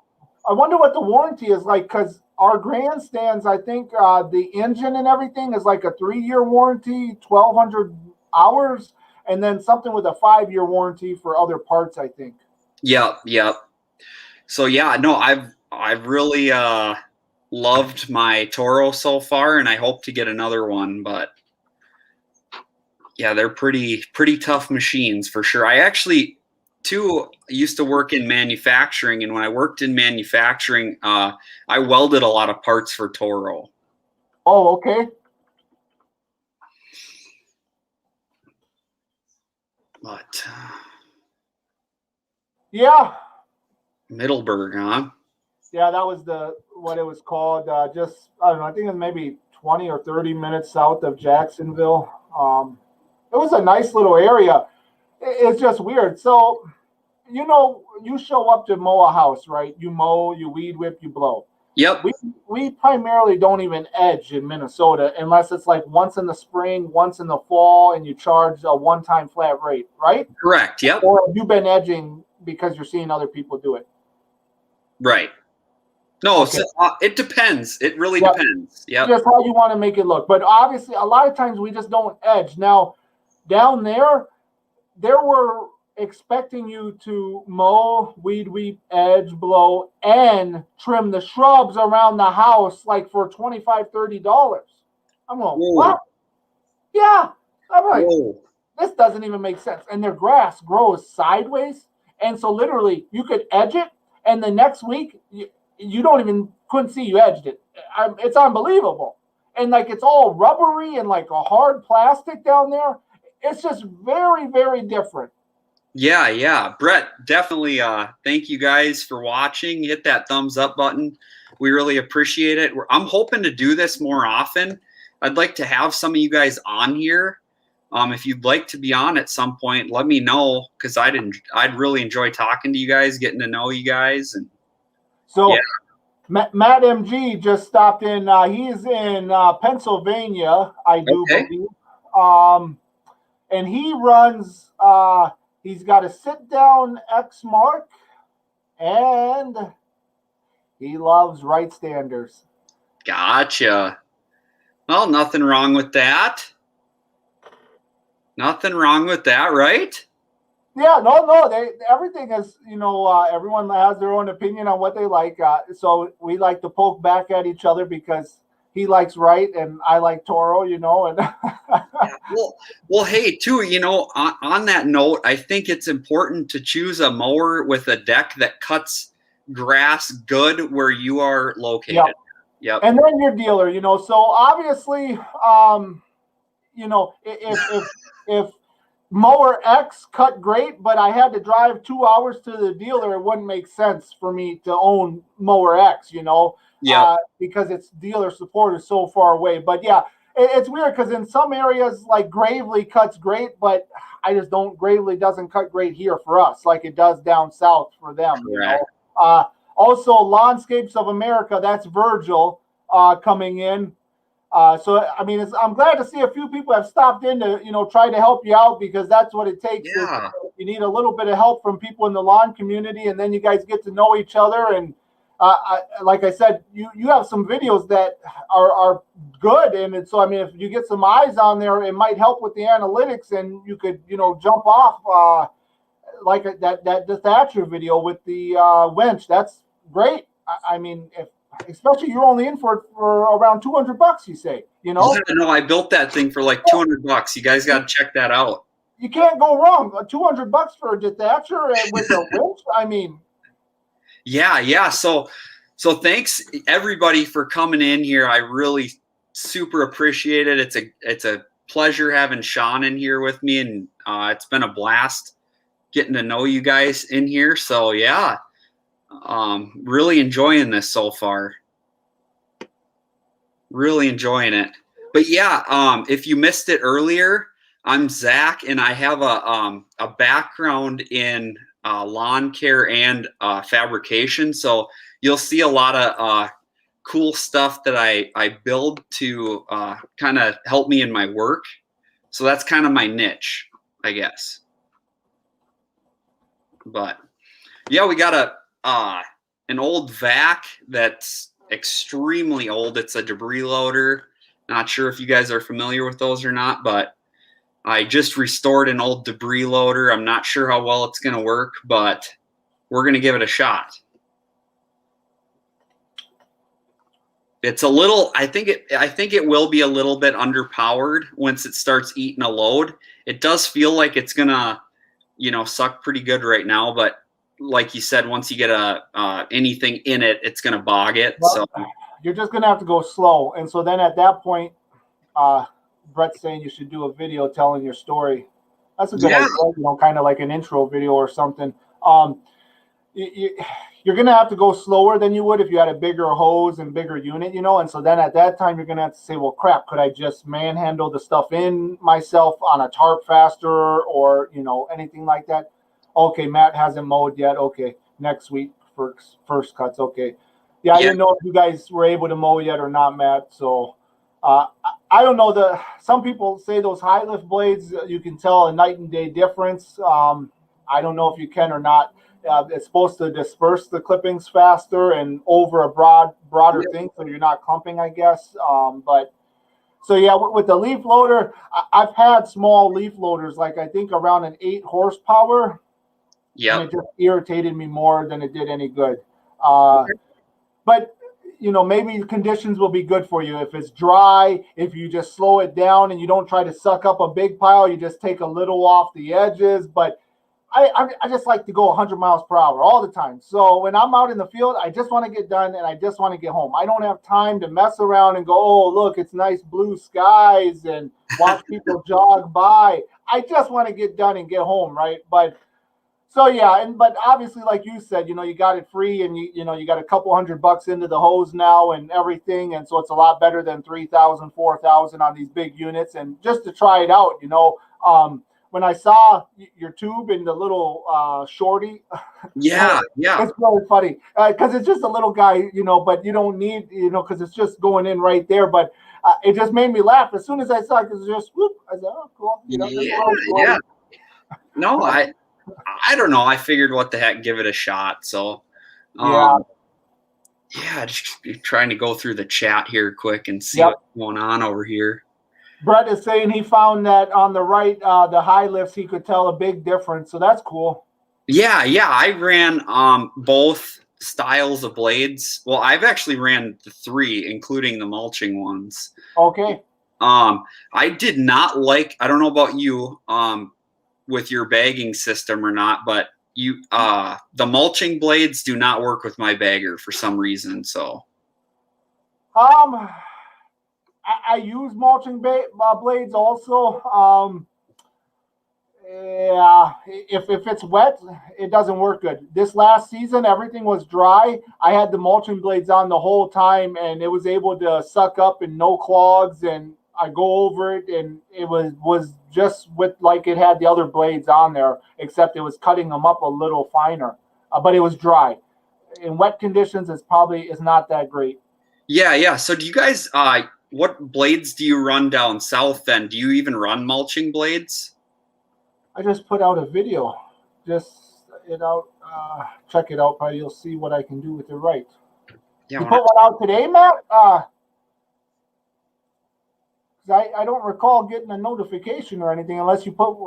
[SPEAKER 2] I wonder what the warranty is like, because our grandstands, I think the engine and everything is like a 3-year warranty, 1,200 hours, and then something with a 5-year warranty for other parts, I think.
[SPEAKER 1] Yep. So yeah, no, I've really loved my Toro so far, and I hope to get another one. But yeah, they're pretty tough machines for sure. I actually used to work in manufacturing, and when I worked in manufacturing, I welded a lot of parts for Toro.
[SPEAKER 2] Oh, okay.
[SPEAKER 1] But
[SPEAKER 2] yeah,
[SPEAKER 1] Middleburg, huh?
[SPEAKER 2] Yeah, that was what it was called. Just, I don't know, I think it was maybe 20 or 30 minutes south of Jacksonville. It was a nice little area. It's just weird. So, you know, you show up to mow a house, right? You mow, you weed whip, you blow.
[SPEAKER 1] Yep.
[SPEAKER 2] We primarily don't even edge in Minnesota unless it's like once in the spring, once in the fall, and you charge a one-time flat rate, right?
[SPEAKER 1] Correct. Yep.
[SPEAKER 2] Or have you been edging because you're seeing other people do it?
[SPEAKER 1] Right. No,
[SPEAKER 2] Okay.
[SPEAKER 1] So, it depends. It really depends. Yeah.
[SPEAKER 2] Just how you want to make it look. But obviously, a lot of times we just don't edge. Now, down there were expecting you to mow, weed weed, edge, blow, and trim the shrubs around the house like for $25, $30. I'm going,
[SPEAKER 1] Whoa.
[SPEAKER 2] what? Yeah. I'm like,
[SPEAKER 1] Whoa.
[SPEAKER 2] this doesn't even make sense. And their grass grows sideways. And so literally you could edge it, and the next week you couldn't see you edged it. It's unbelievable. And like it's all rubbery and like a hard plastic down there. It's just very, very different.
[SPEAKER 1] Yeah. Brett, definitely thank you guys for watching. Hit that thumbs up button. We really appreciate it. I'm hoping to do this more often. I'd like to have some of you guys on here. If you'd like to be on at some point, let me know, because I'd really enjoy talking to you guys, getting to know you guys. And
[SPEAKER 2] So
[SPEAKER 1] yeah.
[SPEAKER 2] Matt MG just stopped in. He's in Pennsylvania, I do believe. And he runs, he's got a sit-down X Mark, and he loves right standers.
[SPEAKER 1] Gotcha. Well, nothing wrong with that. Nothing wrong with that, right?
[SPEAKER 2] Yeah, no. Everything is, everyone has their own opinion on what they like. So we like to poke back at each other because he likes right and I like Toro, And
[SPEAKER 1] yeah, well, hey, too, on that note, I think it's important to choose a mower with a deck that cuts grass good where you are located. Yep.
[SPEAKER 2] And then your dealer, So obviously, if mower X cut great, but I had to drive 2 hours to the dealer, it wouldn't make sense for me to own mower X, because its dealer support is so far away. But yeah, it's weird because in some areas like Gravely cuts great, but I just don't. Gravely doesn't cut great here for us like it does down south for them. Also, Lawnscapes of America, that's Virgil coming in. So I mean, I'm glad to see a few people have stopped in to try to help you out, because that's what it takes.
[SPEAKER 1] Yeah.
[SPEAKER 2] You need a little bit of help from people in the lawn community, and then you guys get to know each other. And like I said, you have some videos that are good, and so I mean, if you get some eyes on there, it might help with the analytics, and you could jump off like that Thatcher video with the winch. That's great. I mean, especially you're only in for around $200, you say,
[SPEAKER 1] Yeah, no, I built that thing for like $200. You guys got to check that out.
[SPEAKER 2] You can't go wrong. $200 for a detacher with a winch. I mean,
[SPEAKER 1] yeah. So thanks everybody for coming in here. I really super appreciate it. It's a pleasure having Sean in here with me, and it's been a blast getting to know you guys in here. So yeah. Really enjoying this so far. Really enjoying it. But yeah, if you missed it earlier, I'm Zach, and I have a background in lawn care and fabrication. So you'll see a lot of cool stuff that I build to kind of help me in my work. So that's kind of my niche, I guess. But yeah, we got an old vac that's extremely old. It's a debris loader. Not sure if you guys are familiar with those or not, but I just restored an old debris loader. I'm not sure how well it's going to work, but we're going to give it a shot. It's a little, I think it will be a little bit underpowered once it starts eating a load. It does feel like it's going to, suck pretty good right now, but like you said, once you get anything in it, it's going to bog it. Well, so
[SPEAKER 2] you're just going to have to go slow. And so then at that point, Brett's saying you should do a video telling your story. That's a good idea, kind of like an intro video or something. You're going to have to go slower than you would if you had a bigger hose and bigger unit, And so then at that time, you're going to have to say, well, crap, could I just manhandle the stuff in myself on a tarp faster or, anything like that? Okay, Matt hasn't mowed yet. Okay, next week for first cuts. Okay. Yeah, I didn't know if you guys were able to mow yet or not, Matt. So I don't know. Some people say those high lift blades, you can tell a night and day difference. I don't know if you can or not. It's supposed to disperse the clippings faster and over a broader thing, so you're not clumping, I guess. But so yeah, with the leaf loader, I've had small leaf loaders, like I think around an 8 horsepower.
[SPEAKER 1] Yeah,
[SPEAKER 2] and it just irritated me more than it did any good. But maybe conditions will be good for you. If it's dry, if you just slow it down and you don't try to suck up a big pile, you just take a little off the edges. But I just like to go 100 miles per hour all the time. So when I'm out in the field, I just want to get done and I just want to get home. I don't have time to mess around and go, oh, look, it's nice blue skies and watch people jog by. I just want to get done and get home, right? But So yeah, but obviously, like you said, you got it free, and you got a couple $100 into the hose now and everything, and so it's a lot better than 3,000, 4,000 on these big units. And just to try it out, when I saw your tube in the little shorty,
[SPEAKER 1] Yeah, yeah,
[SPEAKER 2] it's really funny because it's just a little guy, but you don't need, because it's just going in right there. But it just made me laugh as soon as I saw it because it's just whoop. I said, oh, cool,
[SPEAKER 1] yeah, yeah. No, I don't know. I figured what the heck, give it a shot. So,
[SPEAKER 2] Yeah.
[SPEAKER 1] Yeah, just trying to go through the chat here quick and see
[SPEAKER 2] Yep.
[SPEAKER 1] what's going on over here.
[SPEAKER 2] Brett is saying he found that on the right, the high lifts, he could tell a big difference. So that's cool.
[SPEAKER 1] Yeah, I ran both styles of blades. Well, I've actually ran the 3, including the mulching ones.
[SPEAKER 2] Okay.
[SPEAKER 1] I did not like, I don't know about you, with your bagging system or not, but the mulching blades do not work with my bagger for some reason. So
[SPEAKER 2] I use mulching blades also. Yeah, if it's wet, it doesn't work good. This last season, everything was dry. I had the mulching blades on the whole time, and it was able to suck up and no clogs. And I go over it, and it was just with like it had the other blades on there, except it was cutting them up a little finer. But it was dry. In wet conditions, it's not that great.
[SPEAKER 1] Yeah. So do you guys, what blades do you run down south then? Do you even run mulching blades?
[SPEAKER 2] I just put out a video. Just check it out. Probably you'll see what I can do with it. Right.
[SPEAKER 1] Yeah,
[SPEAKER 2] you put one out today, Matt? I don't recall getting a notification or anything unless you put.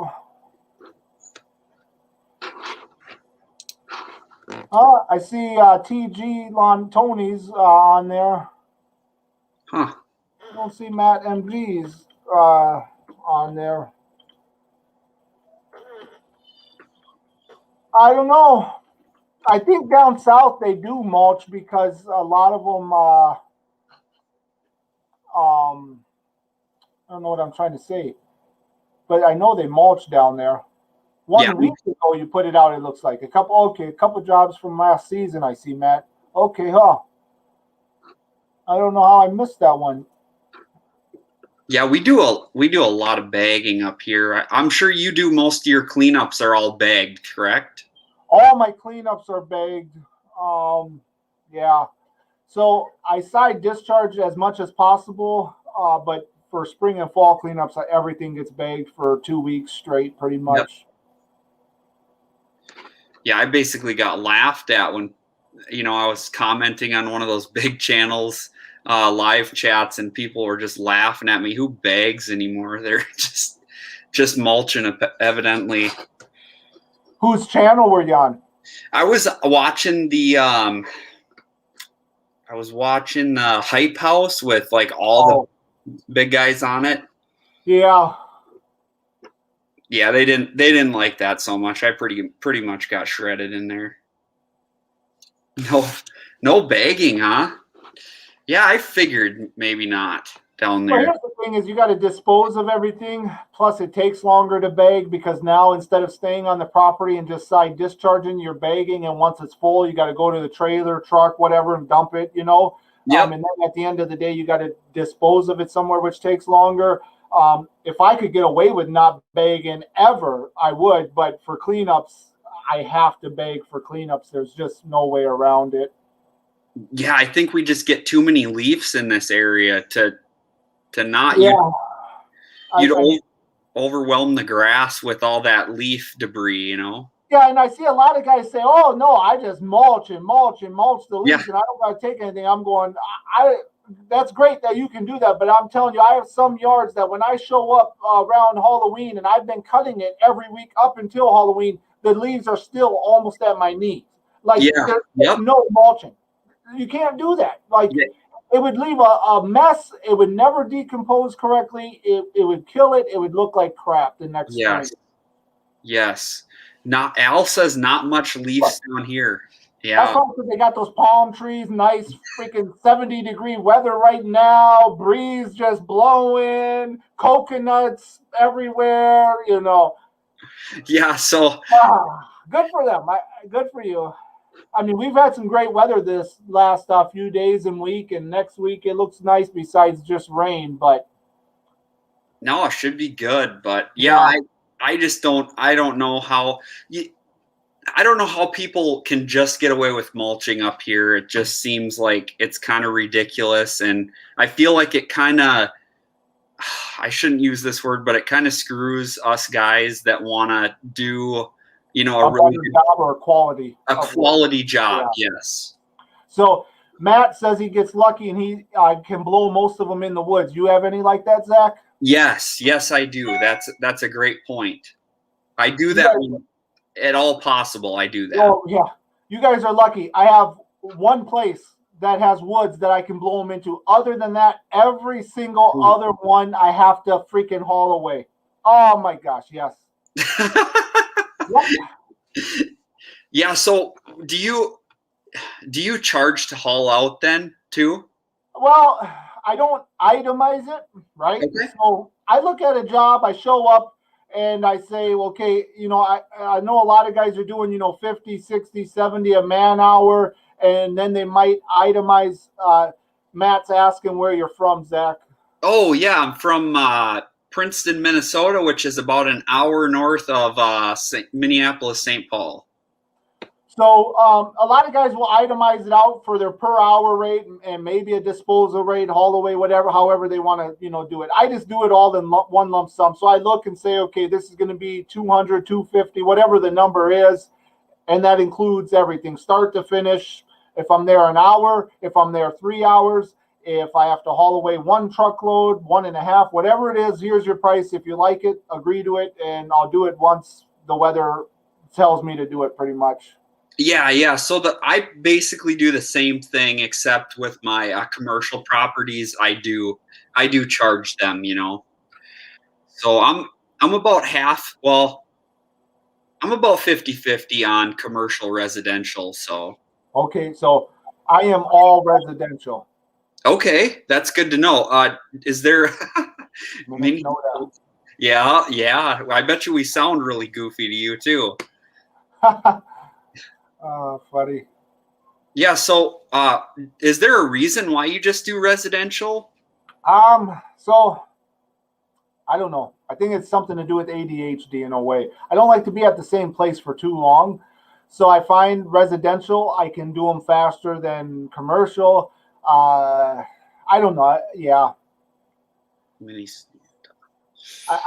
[SPEAKER 2] I see TG Lon Tony's on there.
[SPEAKER 1] Huh.
[SPEAKER 2] I don't see Matt MG's on there. I don't know. I think down south they do mulch because a lot of them. I don't know what I'm trying to say, but I know they mulch down there. One week ago, you put it out. It looks like a couple jobs from last season. I see, Matt. Okay, huh? I don't know how I missed that one.
[SPEAKER 1] Yeah, we do a lot of bagging up here. I'm sure you do. Most of your cleanups are all bagged, correct?
[SPEAKER 2] All my cleanups are bagged. Yeah. So I side discharge as much as possible, but for spring and fall cleanups, everything gets bagged for 2 weeks straight, pretty much.
[SPEAKER 1] Yep. Yeah, I basically got laughed at when, I was commenting on one of those big channels, live chats, and people were just laughing at me. Who bags anymore? They're just mulching, evidently.
[SPEAKER 2] Whose channel were you on?
[SPEAKER 1] I was watching the Hype House with like all the big guys on it.
[SPEAKER 2] Yeah.
[SPEAKER 1] Yeah, they didn't like that so much. I pretty much got shredded in there. No bagging, huh? Yeah, I figured maybe not down there.
[SPEAKER 2] Well, here's the thing: is you got to dispose of everything. Plus, it takes longer to bag because now instead of staying on the property and just side discharging, you're bagging, and once it's full, you got to go to the trailer, truck, whatever, and dump it.
[SPEAKER 1] Yep.
[SPEAKER 2] And then at the end of the day, you got to dispose of it somewhere, which takes longer. If I could get away with not bagging ever, I would. But for cleanups, I have to bag for cleanups. There's just no way around it.
[SPEAKER 1] Yeah, I think we just get too many leaves in this area to not.
[SPEAKER 2] Yeah.
[SPEAKER 1] You'd overwhelm the grass with all that leaf debris,
[SPEAKER 2] Yeah, and I see a lot of guys say, "Oh no, I just mulch and mulch and mulch the leaves, and I don't got to take anything." I'm going, that's great that you can do that, but I'm telling you, I have some yards that when I show up around Halloween, and I've been cutting it every week up until Halloween, the leaves are still almost at my knees. Like there's no mulching. You can't do that. Like it would leave a mess. It would never decompose correctly. It would kill it. It would look like crap the next spring.
[SPEAKER 1] Yes. Al says not much leaves down here. Yeah.
[SPEAKER 2] That's also they got those palm trees, nice freaking 70-degree weather right now, breeze just blowing, coconuts everywhere,
[SPEAKER 1] Yeah, so
[SPEAKER 2] Good for them. Good for you. I mean, we've had some great weather this last few days and week, and next week it looks nice besides just rain. But
[SPEAKER 1] no, it should be good. But yeah, I just I don't know how I don't know how people can just get away with mulching up here. It just seems like it's kind of ridiculous, and I feel like it kind of I shouldn't use this word, but it kind of screws us guys that want to do, a really
[SPEAKER 2] good job or
[SPEAKER 1] quality job. Yeah. Yes.
[SPEAKER 2] So Matt says he gets lucky and he can blow most of them in the woods. You have any like that, Zach?
[SPEAKER 1] Yes, I do. That's a great point. I do that when at all possible. I do that.
[SPEAKER 2] Oh yeah, you guys are lucky. I have one place that has woods that I can blow them into. Other than that, every single other one I have to freaking haul away. Oh my gosh, yes.
[SPEAKER 1] Yeah. So do you charge to haul out then too?
[SPEAKER 2] Well, I don't itemize it, right? Okay. So I look at a job, I show up, and I say, okay, I know a lot of guys are doing, 50, 60, 70 a man hour, and then they might itemize. Matt's asking where you're from, Zach.
[SPEAKER 1] Oh, yeah, I'm from Princeton, Minnesota, which is about an hour north of Minneapolis, St. Paul.
[SPEAKER 2] So a lot of guys will itemize it out for their per hour rate and maybe a disposal rate, haul away, whatever, however they want to, do it. I just do it all in one lump sum. So I look and say, okay, this is going to be 200, 250, whatever the number is. And that includes everything, start to finish. If I'm there an hour, if I'm there 3 hours, if I have to haul away one truckload, 1.5, whatever it is, here's your price. If you like it, agree to it. And I'll do it once the weather tells me to do it pretty much.
[SPEAKER 1] Yeah. So I basically do the same thing, except with my commercial properties. I do charge them, So I'm about half. Well, I'm about 50-50 on commercial residential. So
[SPEAKER 2] okay, so I am all residential.
[SPEAKER 1] Okay, that's good to know. Is there? Yeah. I bet you we sound really goofy to you too.
[SPEAKER 2] Funny.
[SPEAKER 1] Yeah. So, is there a reason why you just do residential?
[SPEAKER 2] So I don't know. I think it's something to do with ADHD in a way. I don't like to be at the same place for too long. So I find residential, I can do them faster than commercial. I don't know. Yeah.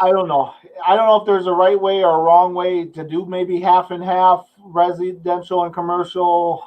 [SPEAKER 2] I don't know. I don't know if there's a right way or a wrong way to do maybe half and half residential and commercial.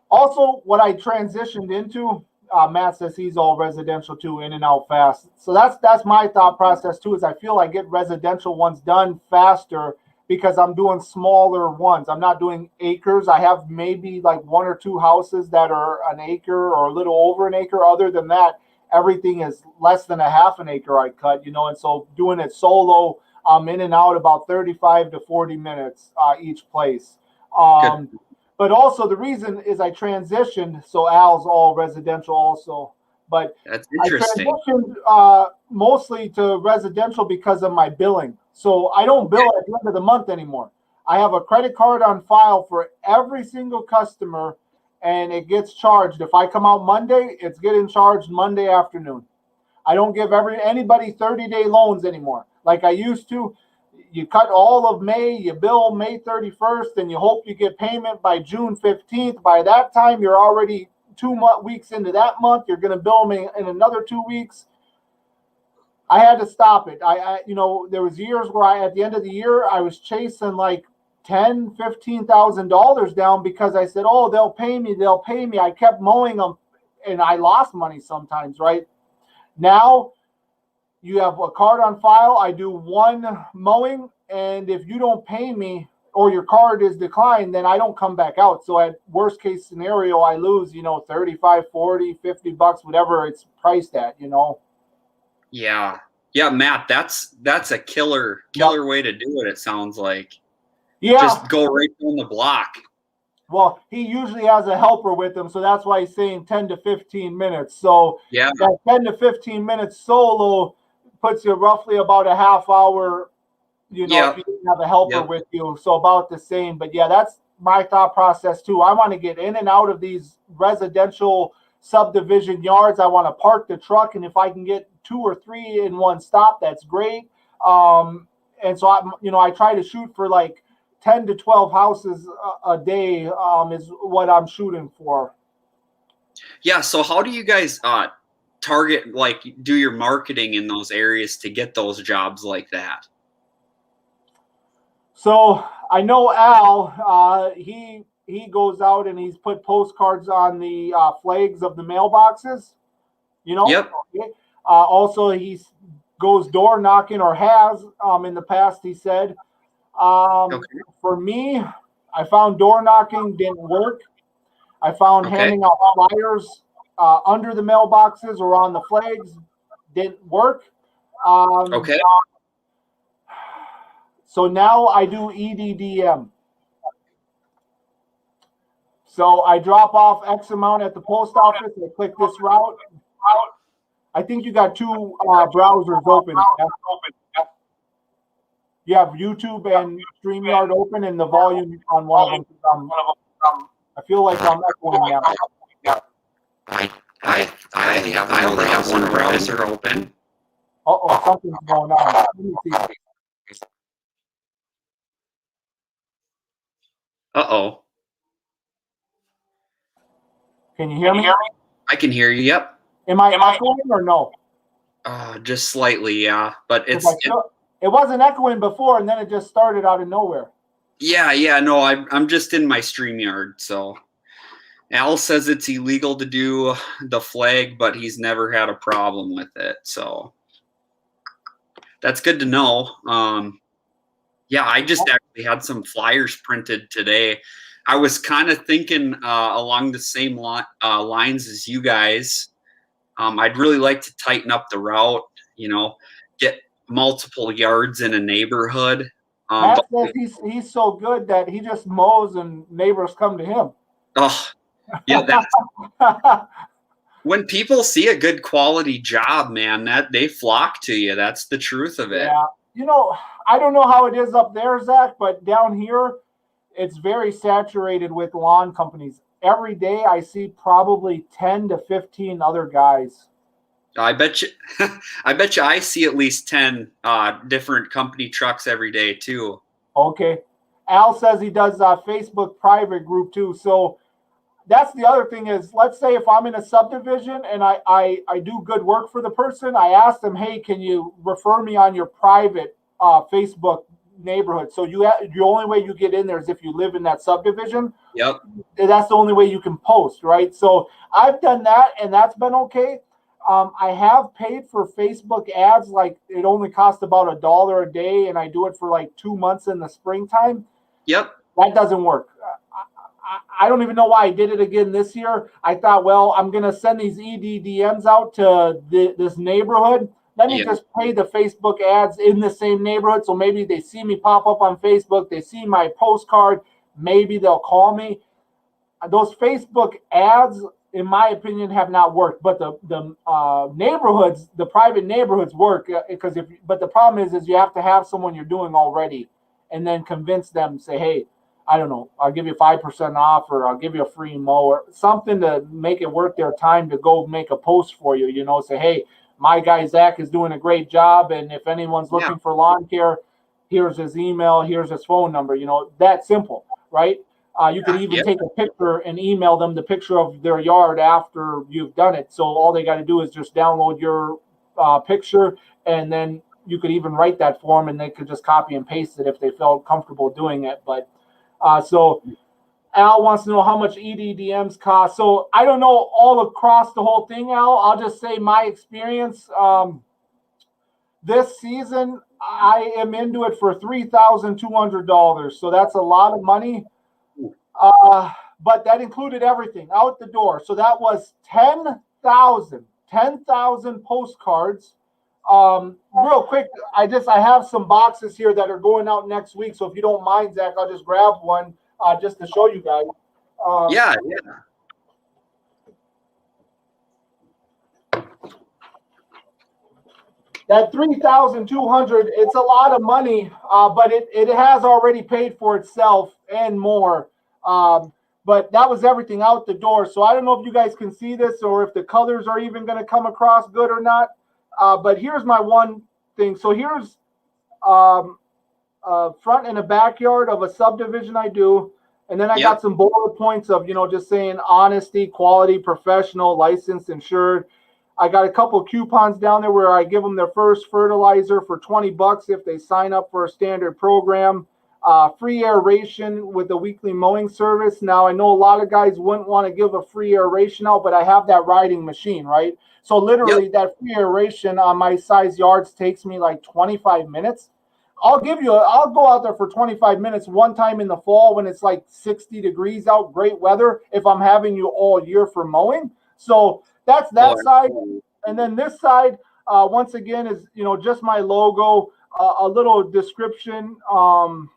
[SPEAKER 2] Also, what I transitioned into, Matt says he's all residential too, in and out fast. So that's my thought process too, is I feel I get residential ones done faster because I'm doing smaller ones. I'm not doing acres. I have maybe like 1 or 2 houses that are an acre or a little over an acre. Other than that, everything is less than a half an acre I cut, and so doing it solo, I'm in and out about 35 to 40 minutes each place. But also the reason is I transitioned, so Al's all residential also. But
[SPEAKER 1] that's interesting.
[SPEAKER 2] I transitioned mostly to residential because of my billing. So I don't bill at the end of the month anymore. I have a credit card on file for every single customer, and it gets charged. If I come out Monday, it's getting charged Monday afternoon. I don't give anybody 30-day loans anymore like I used to. You cut all of May, you bill May 31st, and you hope you get payment by June 15th. By that time, you're already 2 weeks into that month. You're going to bill me in another 2 weeks. I had to stop it. There was years where at the end of the year, I was chasing like $10,000-$15,000 down because I said, oh, they'll pay me. I kept mowing them, and I lost money sometimes, right? Now, you have a card on file. I do one mowing, and if you don't pay me or your card is declined, then I don't come back out. So at worst case scenario, I lose, 35, 40, $50, whatever it's priced at,
[SPEAKER 1] Yeah, Matt, that's a killer way to do it. It sounds like.
[SPEAKER 2] Yeah.
[SPEAKER 1] Just go right on the block.
[SPEAKER 2] Well, he usually has a helper with him, so that's why he's saying 10 to 15 minutes. So that 10 to 15 minutes solo puts you roughly about a half hour you know,
[SPEAKER 1] Yeah.
[SPEAKER 2] if you didn't have a helper
[SPEAKER 1] Yep.
[SPEAKER 2] with you. So about the same. But yeah, that's my thought process too. I want to get in and out of these residential subdivision yards. I want to park the truck, and if I can get 2 or 3 in one stop, that's great. And so I try to shoot for like 10 to 12 houses a day is what I'm shooting for.
[SPEAKER 1] Yeah. So how do you guys target, like, do your marketing in those areas to get those jobs like that?
[SPEAKER 2] So I know Al. He goes out and he's put postcards on the flags of the mailboxes. You know.
[SPEAKER 1] Yep.
[SPEAKER 2] Okay. Also, he goes door knocking, or has in the past. He said.
[SPEAKER 1] Okay.
[SPEAKER 2] For me, I found door knocking didn't work. I found
[SPEAKER 1] Okay.
[SPEAKER 2] handing out flyers under the mailboxes or on the flags didn't work.
[SPEAKER 1] Okay.
[SPEAKER 2] So now I do EDDM. So I drop off X amount at the post office. I click this route. I think you got 2 browsers open. You have YouTube and StreamYard open, and the volume on one of them. I feel like I'm echoing now.
[SPEAKER 1] I only have one browser open.
[SPEAKER 2] Uh-oh, something's going on. Let me see.
[SPEAKER 1] Uh-oh.
[SPEAKER 2] Can you hear me?
[SPEAKER 1] I can hear you. Yep.
[SPEAKER 2] Am I echoing or no?
[SPEAKER 1] Just slightly, yeah. But it
[SPEAKER 2] wasn't echoing before, and then it just started out of nowhere.
[SPEAKER 1] Yeah. No, I'm just in my StreamYard. So Al says it's illegal to do the flag, but he's never had a problem with it. So that's good to know. Yeah, I just actually had some flyers printed today. I was kind of thinking along the same lines as you guys. I'd really like to tighten up the route, get multiple yards in a neighborhood.
[SPEAKER 2] Matt says he's so good that he just mows and neighbors come to him.
[SPEAKER 1] Oh, yeah. When people see a good quality job, man, that they flock to you. That's the truth of it.
[SPEAKER 2] Yeah. I don't know how it is up there, Zach, but down here, it's very saturated with lawn companies. Every day I see probably 10 to 15 other guys.
[SPEAKER 1] I bet you I see at least 10 different company trucks every day too.
[SPEAKER 2] Okay. Al says he does Facebook private group too. So that's the other thing is, let's say if I'm in a subdivision and I do good work for the person, I ask them, hey, can you refer me on your private Facebook neighborhood? So the only way you get in there is if you live in that subdivision.
[SPEAKER 1] Yep.
[SPEAKER 2] That's the only way you can post, right? So I've done that, and that's been okay. I have paid for Facebook ads, like it only cost about $1 a day, and I do it for like 2 months in the springtime.
[SPEAKER 1] Yep.
[SPEAKER 2] That doesn't work. I don't even know why I did it again this year. I thought, well, I'm going to send these EDDMs out to this neighborhood. Let me just pay the Facebook ads in the same neighborhood. So maybe they see me pop up on Facebook. They see my postcard. Maybe they'll call me. Those Facebook ads, in my opinion, have not worked. But the neighborhoods, the private neighborhoods work but the problem is you have to have someone you're doing already, and then convince them, say, hey, I don't know, I'll give you 5% off, or I'll give you a free mower, something to make it worth their time to go make a post for you. Say, hey, my guy Zach is doing a great job, and if anyone's looking for lawn care, here's his email, here's his phone number. That simple, right? You could even take a picture and email them the picture of their yard after you've done it. So all they got to do is just download your picture, and then you could even write that form, and they could just copy and paste it if they felt comfortable doing it. But so Al wants to know how much EDDMs cost. So I don't know all across the whole thing, Al. I'll just say my experience. This season, I am into it for $3,200. So that's a lot of money. But that included everything out the door. So that was 10,000 postcards. Real quick, I have some boxes here that are going out next week. So if you don't mind, Zach, I'll just grab one just to show you guys.
[SPEAKER 1] Yeah.
[SPEAKER 2] that 3,200, it's a lot of money, but it has already paid for itself and more. But that was everything out the door. So I don't know if you guys can see this or if the colors are even going to come across good or not. But here's my one thing. So here's front and a backyard of a subdivision I do. And then I got some bullet points of, just saying honesty, quality, professional, licensed, insured. I got a couple coupons down there where I give them their first fertilizer for $20 if they sign up for a standard program. Free aeration with a weekly mowing service. Now, I know a lot of guys wouldn't want to give a free aeration out, but I have that riding machine, right? So literally that free aeration on my size yards takes me like 25 minutes. I'll go out there for 25 minutes one time in the fall when it's like 60 degrees out, great weather, if I'm having you all year for mowing. So that's that side. And then this side, once again, is, just my logo, a little description. I'm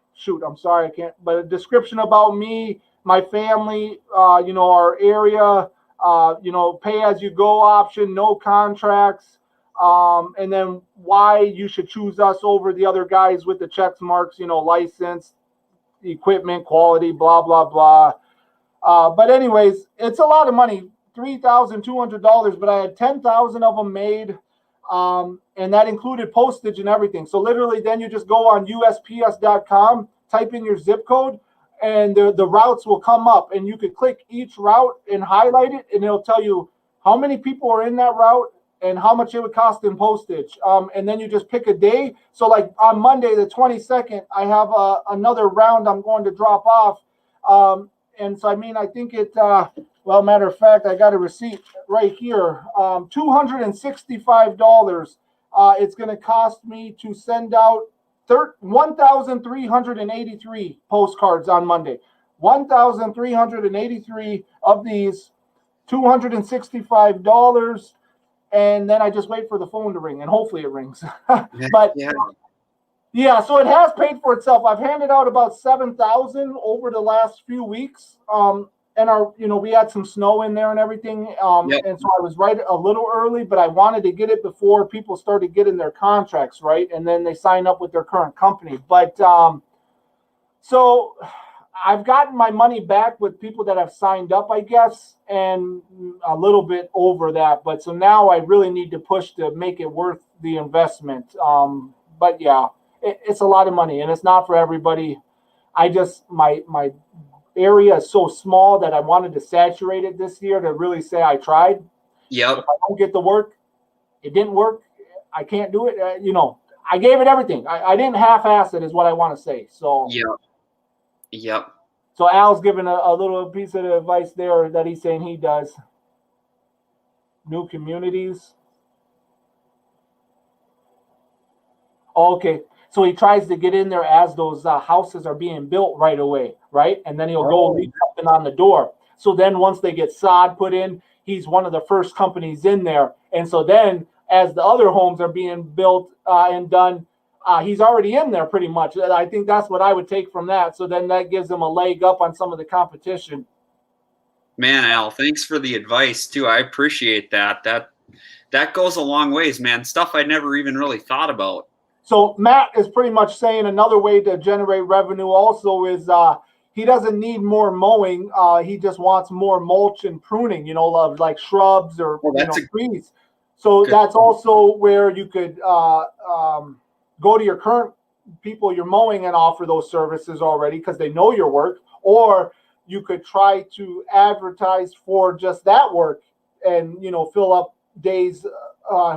[SPEAKER 2] sorry, I can't, but a description about me, my family, our area, pay as you go option, no contracts. And then why you should choose us over the other guys with the checks marks, license, equipment, quality, blah, blah, blah. But anyways, it's a lot of money, $3,200, but I had 10,000 of them made. And that included postage and everything. So literally then you just go on USPS.com, type in your zip code, and the routes will come up, and you could click each route and highlight it, and it'll tell you how many people are in that route and how much it would cost in postage. And then you just pick a day. So like on Monday, the 22nd, I have another round I'm going to drop off. And so, I think it, matter of fact, I got a receipt right here, $265. It's going to cost me to send out 1,383 postcards on Monday. 1,383 of these, $265. And then I just wait for the phone to ring, and hopefully it rings. But yeah, so it has paid for itself. I've handed out about 7,000 over the last few weeks. And we had some snow in there and everything. And so I was right a little early, but I wanted to get it before people started getting their contracts, right? And then they sign up with their current company. But so I've gotten my money back with people that have signed up, I guess, and a little bit over that. But so now I really need to push to make it worth the investment. But yeah, it's a lot of money, and it's not for everybody. My area is so small that I wanted to saturate it this year to really say I tried.
[SPEAKER 1] Yep.
[SPEAKER 2] If I don't get the work, it didn't work. I can't do it. I gave it everything. I didn't half-ass it, is what I want to say. So.
[SPEAKER 1] Yep.
[SPEAKER 2] So Al's giving a little piece of advice there that he's saying he does. New communities. Okay. So he tries to get in there as those houses are being built right away, right? And then he'll go leave something on the door. So then once they get sod put in, he's one of the first companies in there. And so then as the other homes are being built and done, he's already in there pretty much. I think that's what I would take from that. So then that gives him a leg up on some of the competition.
[SPEAKER 1] Man, Al, thanks for the advice too. I appreciate that. That goes a long ways, man. Stuff I never even really thought about.
[SPEAKER 2] So Matt is pretty much saying another way to generate revenue also is he doesn't need more mowing. He just wants more mulch and pruning, like shrubs or trees. So that's also where you could go to your current people you're mowing and offer those services already because they know your work. Or you could try to advertise for just that work and, fill up days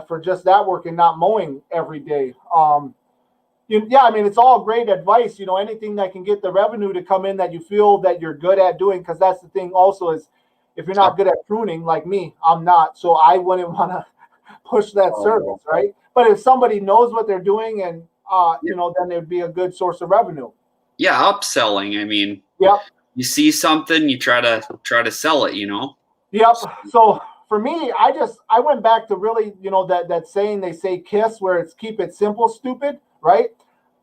[SPEAKER 2] for just that work and not mowing every day. It's all great advice, anything that can get the revenue to come in that you feel that you're good at doing. Because that's the thing also is if you're not good at pruning like me, I'm not. So I wouldn't want to push that service, right? But if somebody knows what they're doing and, then it'd be a good source of revenue. Yeah,
[SPEAKER 1] upselling. You see something, you try to sell it,
[SPEAKER 2] Yep. So for me, I went back to really, that saying they say KISS where it's keep it simple, stupid, right?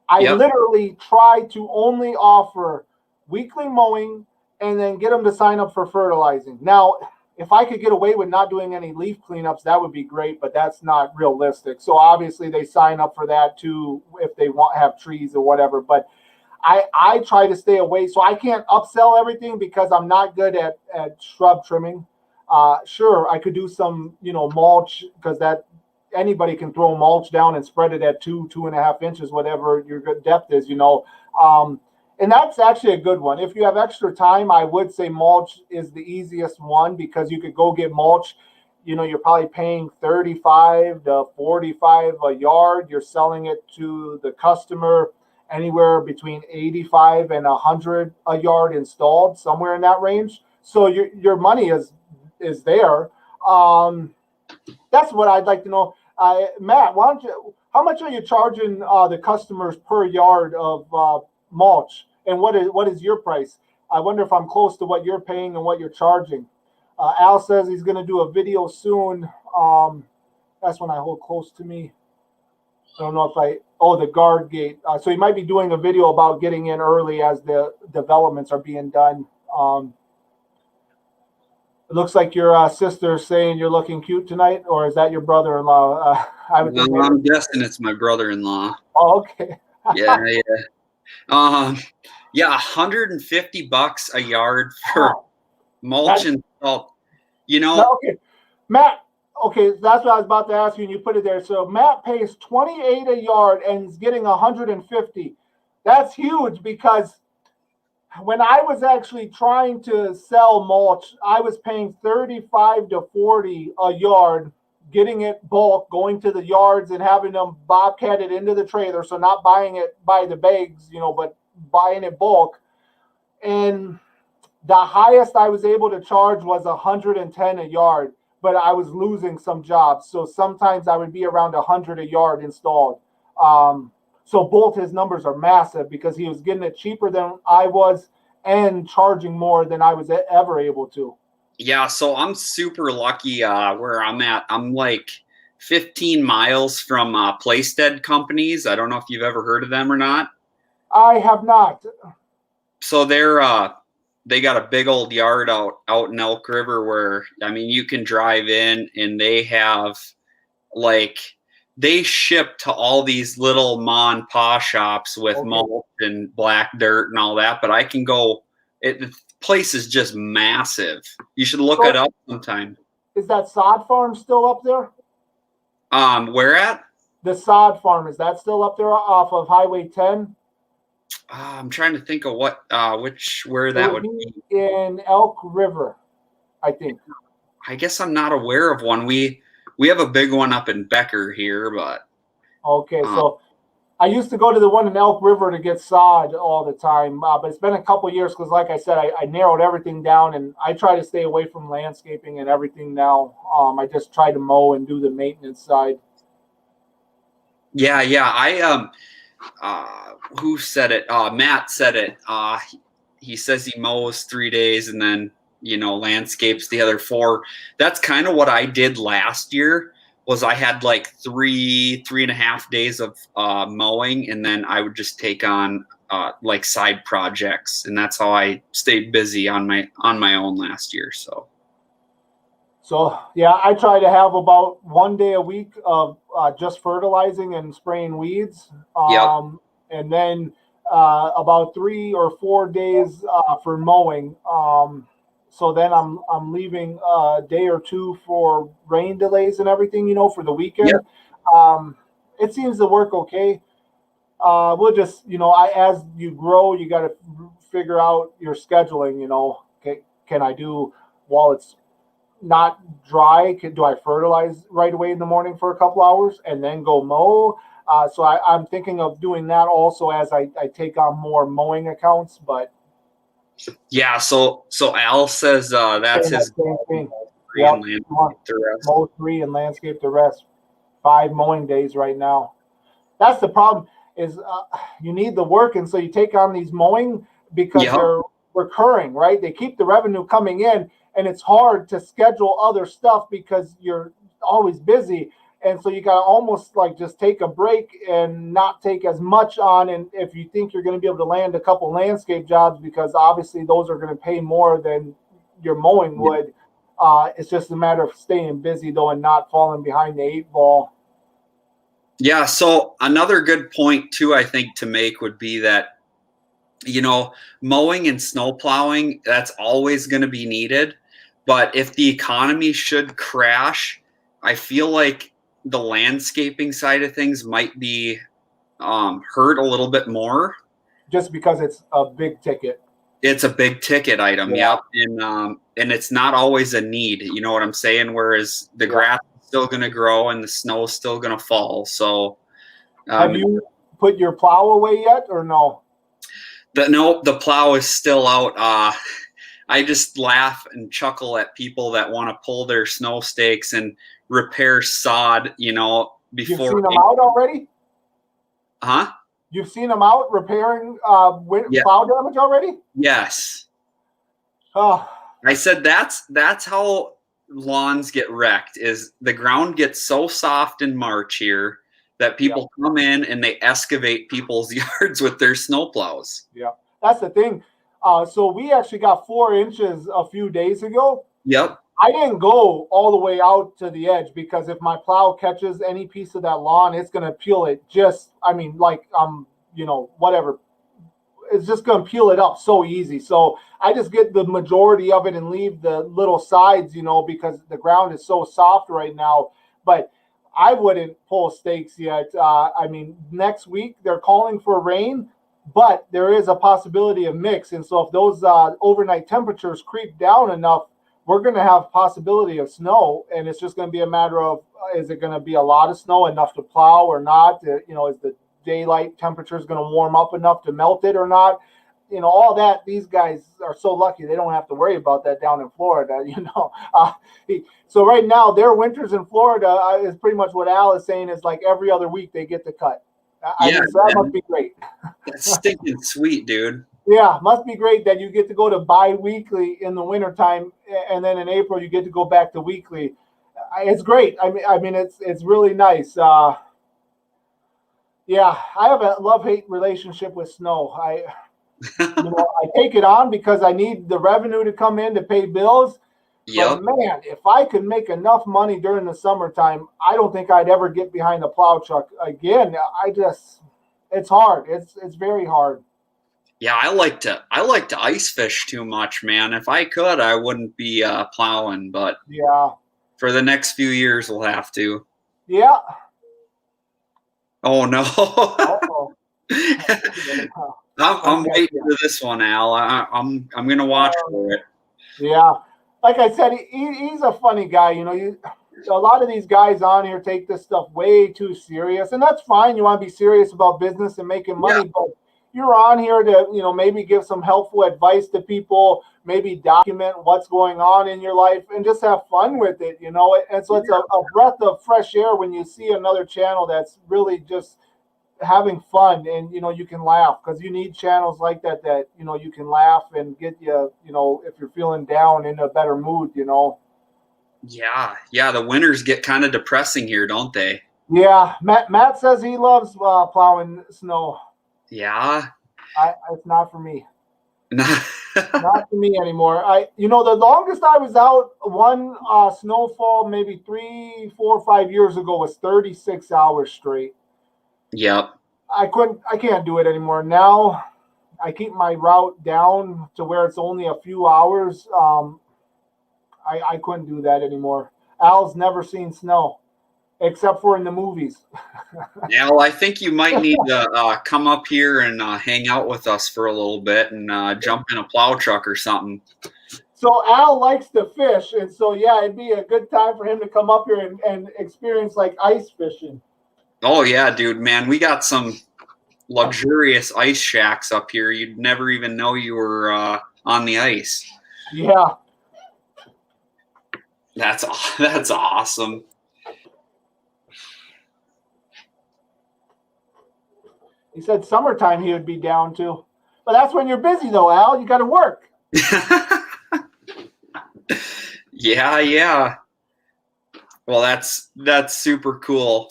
[SPEAKER 2] I literally try to only offer weekly mowing and then get them to sign up for fertilizing. Now, if I could get away with not doing any leaf cleanups, that would be great, but that's not realistic. So obviously they sign up for that too if they want have trees or whatever. But I try to stay away. So I can't upsell everything because I'm not good at shrub trimming. Sure, I could do some, mulch, because that anybody can throw mulch down and spread it at 2.5 inches, whatever your good depth is, and that's actually a good one. If you have extra time, I would say mulch is the easiest one because you could go get mulch. You're probably paying 35 to 45 a yard. You're selling it to the customer anywhere between 85 and 100 a yard installed, somewhere in that range. So your money is there. That's what I'd like to know. Matt, how much are you charging the customers per yard of mulch? And what is your price? I wonder if I'm close to what you're paying and what you're charging. Al says he's going to do a video soon. That's when I hold close to me. I don't know if the guard gate. So he might be doing a video about getting in early as the developments are being done. It looks like your sister's saying you're looking cute tonight, or is that your brother-in-law?
[SPEAKER 1] I'm guessing it's my brother-in-law.
[SPEAKER 2] Oh, okay.
[SPEAKER 1] Yeah. Yeah, $150 a yard for mulch and salt.
[SPEAKER 2] Okay, Matt. Okay, that's what I was about to ask you, and you put it there. So Matt pays $28 a yard and is getting $150. That's huge because when I was actually trying to sell mulch, I was paying 35 to 40 a yard, getting it bulk, going to the yards and having them bobcat it into the trailer. So not buying it by the bags, but buying it bulk. And the highest I was able to charge was 110 a yard, but I was losing some jobs. So sometimes I would be around 100 a yard installed. So both his numbers are massive because he was getting it cheaper than I was and charging more than I was ever able to.
[SPEAKER 1] Yeah, so I'm super lucky where I'm at. I'm like 15 miles from Playstead Companies. I don't know if you've ever heard of them or not.
[SPEAKER 2] I have not.
[SPEAKER 1] So they got a big old yard out in Elk River where, you can drive in and they have they ship to all these little ma and pa shops with mulch and black dirt and all that, but I can go, the place is just massive. You should look it up sometime.
[SPEAKER 2] Is that sod farm still up there?
[SPEAKER 1] Where at?
[SPEAKER 2] The sod farm, is that still up there off of Highway 10?
[SPEAKER 1] I'm trying to think of where that would be.
[SPEAKER 2] In Elk River, I think.
[SPEAKER 1] I guess I'm not aware of one. We have a big one up in Becker here, but
[SPEAKER 2] okay. So I used to go to the one in Elk River to get sod all the time, but it's been a couple years because, like I said, I narrowed everything down, and I try to stay away from landscaping and everything now. I just try to mow and do the maintenance side.
[SPEAKER 1] Yeah. Who said it? Matt said it. He says he mows 3 days and then, landscapes the other 4. That's kind of what I did last year. Was I had like 3.5 days of mowing, and then I would just take on like side projects, and that's how I stayed busy on my own last year.
[SPEAKER 2] So yeah, I try to have about 1 day a week of just fertilizing and spraying weeds, and then about 3 or 4 days for mowing. So then I'm leaving a day or two for rain delays and everything, for the weekend. Yep. It seems to work okay. We'll just, as you grow, you got to figure out your scheduling. Can I do while it's not dry? Do I fertilize right away in the morning for a couple hours and then go mow? So I'm thinking of doing that also as I take on more mowing accounts, but.
[SPEAKER 1] Yeah, so Al says that's his
[SPEAKER 2] same thing. Mow 3 and landscape the rest. 5 mowing days right now. That's the problem is you need the work, and so you take on these mowing because they're recurring, right? They keep the revenue coming in, and it's hard to schedule other stuff because you're always busy. And so you got to almost like just take a break and not take as much on. And if you think you're going to be able to land a couple landscape jobs, because obviously those are going to pay more than your mowing would, It's just a matter of staying busy though and not falling behind the 8 ball.
[SPEAKER 1] Yeah. So another good point too, I think, to make would be that, mowing and snow plowing, that's always going to be needed. But if the economy should crash, I feel like the landscaping side of things might be hurt a little bit more.
[SPEAKER 2] Just because it's a big ticket.
[SPEAKER 1] It's a big ticket item,
[SPEAKER 2] Yeah.
[SPEAKER 1] yep. And it's not always a need, you know what I'm saying? Whereas the grass is still going to grow and the snow is still going to fall. So
[SPEAKER 2] have you put your plow away yet or no?
[SPEAKER 1] No, the plow is still out. I just laugh and chuckle at people that want to pull their snow stakes and repair sod, before.
[SPEAKER 2] You've seen them out already?
[SPEAKER 1] Huh?
[SPEAKER 2] You've seen them out repairing plow damage already?
[SPEAKER 1] Yes.
[SPEAKER 2] Oh.
[SPEAKER 1] I said that's how lawns get wrecked. Is the ground gets so soft in March here that people come in and they excavate people's yards with their snow plows.
[SPEAKER 2] Yeah, that's the thing. So we actually got 4 inches a few days ago.
[SPEAKER 1] Yep.
[SPEAKER 2] I didn't go all the way out to the edge because if my plow catches any piece of that lawn, it's going to peel it whatever. It's just going to peel it up so easy. So I just get the majority of it and leave the little sides, because the ground is so soft right now. But I wouldn't pull stakes yet. Next week they're calling for rain, but there is a possibility of mix. And so if those overnight temperatures creep down enough, we're going to have possibility of snow. And it's just going to be a matter of, is it going to be a lot of snow, enough to plow or not? Is the daylight temperatures going to warm up enough to melt it or not? All that. These guys are so lucky they don't have to worry about that down in Florida. So right now their winters in Florida is pretty much what Al is saying, is like every other week they get the cut. So that must be great.
[SPEAKER 1] That's stinking sweet, dude.
[SPEAKER 2] Yeah, must be great that you get to go to bi-weekly in the wintertime, and then in April you get to go back to weekly. It's great. It's really nice. Yeah, I have a love-hate relationship with snow. I take it on because I need the revenue to come in to pay bills. But man, if I could make enough money during the summertime, I don't think I'd ever get behind a plow truck again. It's hard. It's very hard.
[SPEAKER 1] Yeah, I like to ice fish too much, man. If I could, I wouldn't be plowing, but
[SPEAKER 2] yeah,
[SPEAKER 1] for the next few years we'll have to.
[SPEAKER 2] Yeah.
[SPEAKER 1] Oh no. I'm waiting for this one, Al. I'm gonna watch for it.
[SPEAKER 2] Yeah, like I said, he's a funny guy. A lot of these guys on here take this stuff way too serious, and that's fine. You want to be serious about business and making money, but you're on here to maybe give some helpful advice to people, maybe document what's going on in your life, and just have fun with it. And so it's a breath of fresh air when you see another channel that's really just having fun, and you can laugh, because you need channels like that you can laugh and get you if you're feeling down, in a better mood.
[SPEAKER 1] Yeah, the winters get kind of depressing here, don't they?
[SPEAKER 2] Yeah, Matt says he loves plowing snow.
[SPEAKER 1] Yeah,
[SPEAKER 2] it's not for me. Not for me anymore. The longest I was out one snowfall, maybe 3, 4, 5 years ago, was 36 hours straight.
[SPEAKER 1] Yep.
[SPEAKER 2] I can't do it anymore. Now I keep my route down to where it's only a few hours. I couldn't do that anymore. Al's never seen snow, except for in the movies.
[SPEAKER 1] Yeah, well, I think you might need to come up here and hang out with us for a little bit and jump in a plow truck or something.
[SPEAKER 2] So Al likes to fish, and so it'd be a good time for him to come up here and experience like ice fishing.
[SPEAKER 1] Oh yeah, dude, man, we got some luxurious ice shacks up here. You'd never even know you were on the ice.
[SPEAKER 2] Yeah.
[SPEAKER 1] That's awesome.
[SPEAKER 2] He said summertime he would be down too. But that's when you're busy though, Al. You got to work.
[SPEAKER 1] Yeah. Well, that's super cool.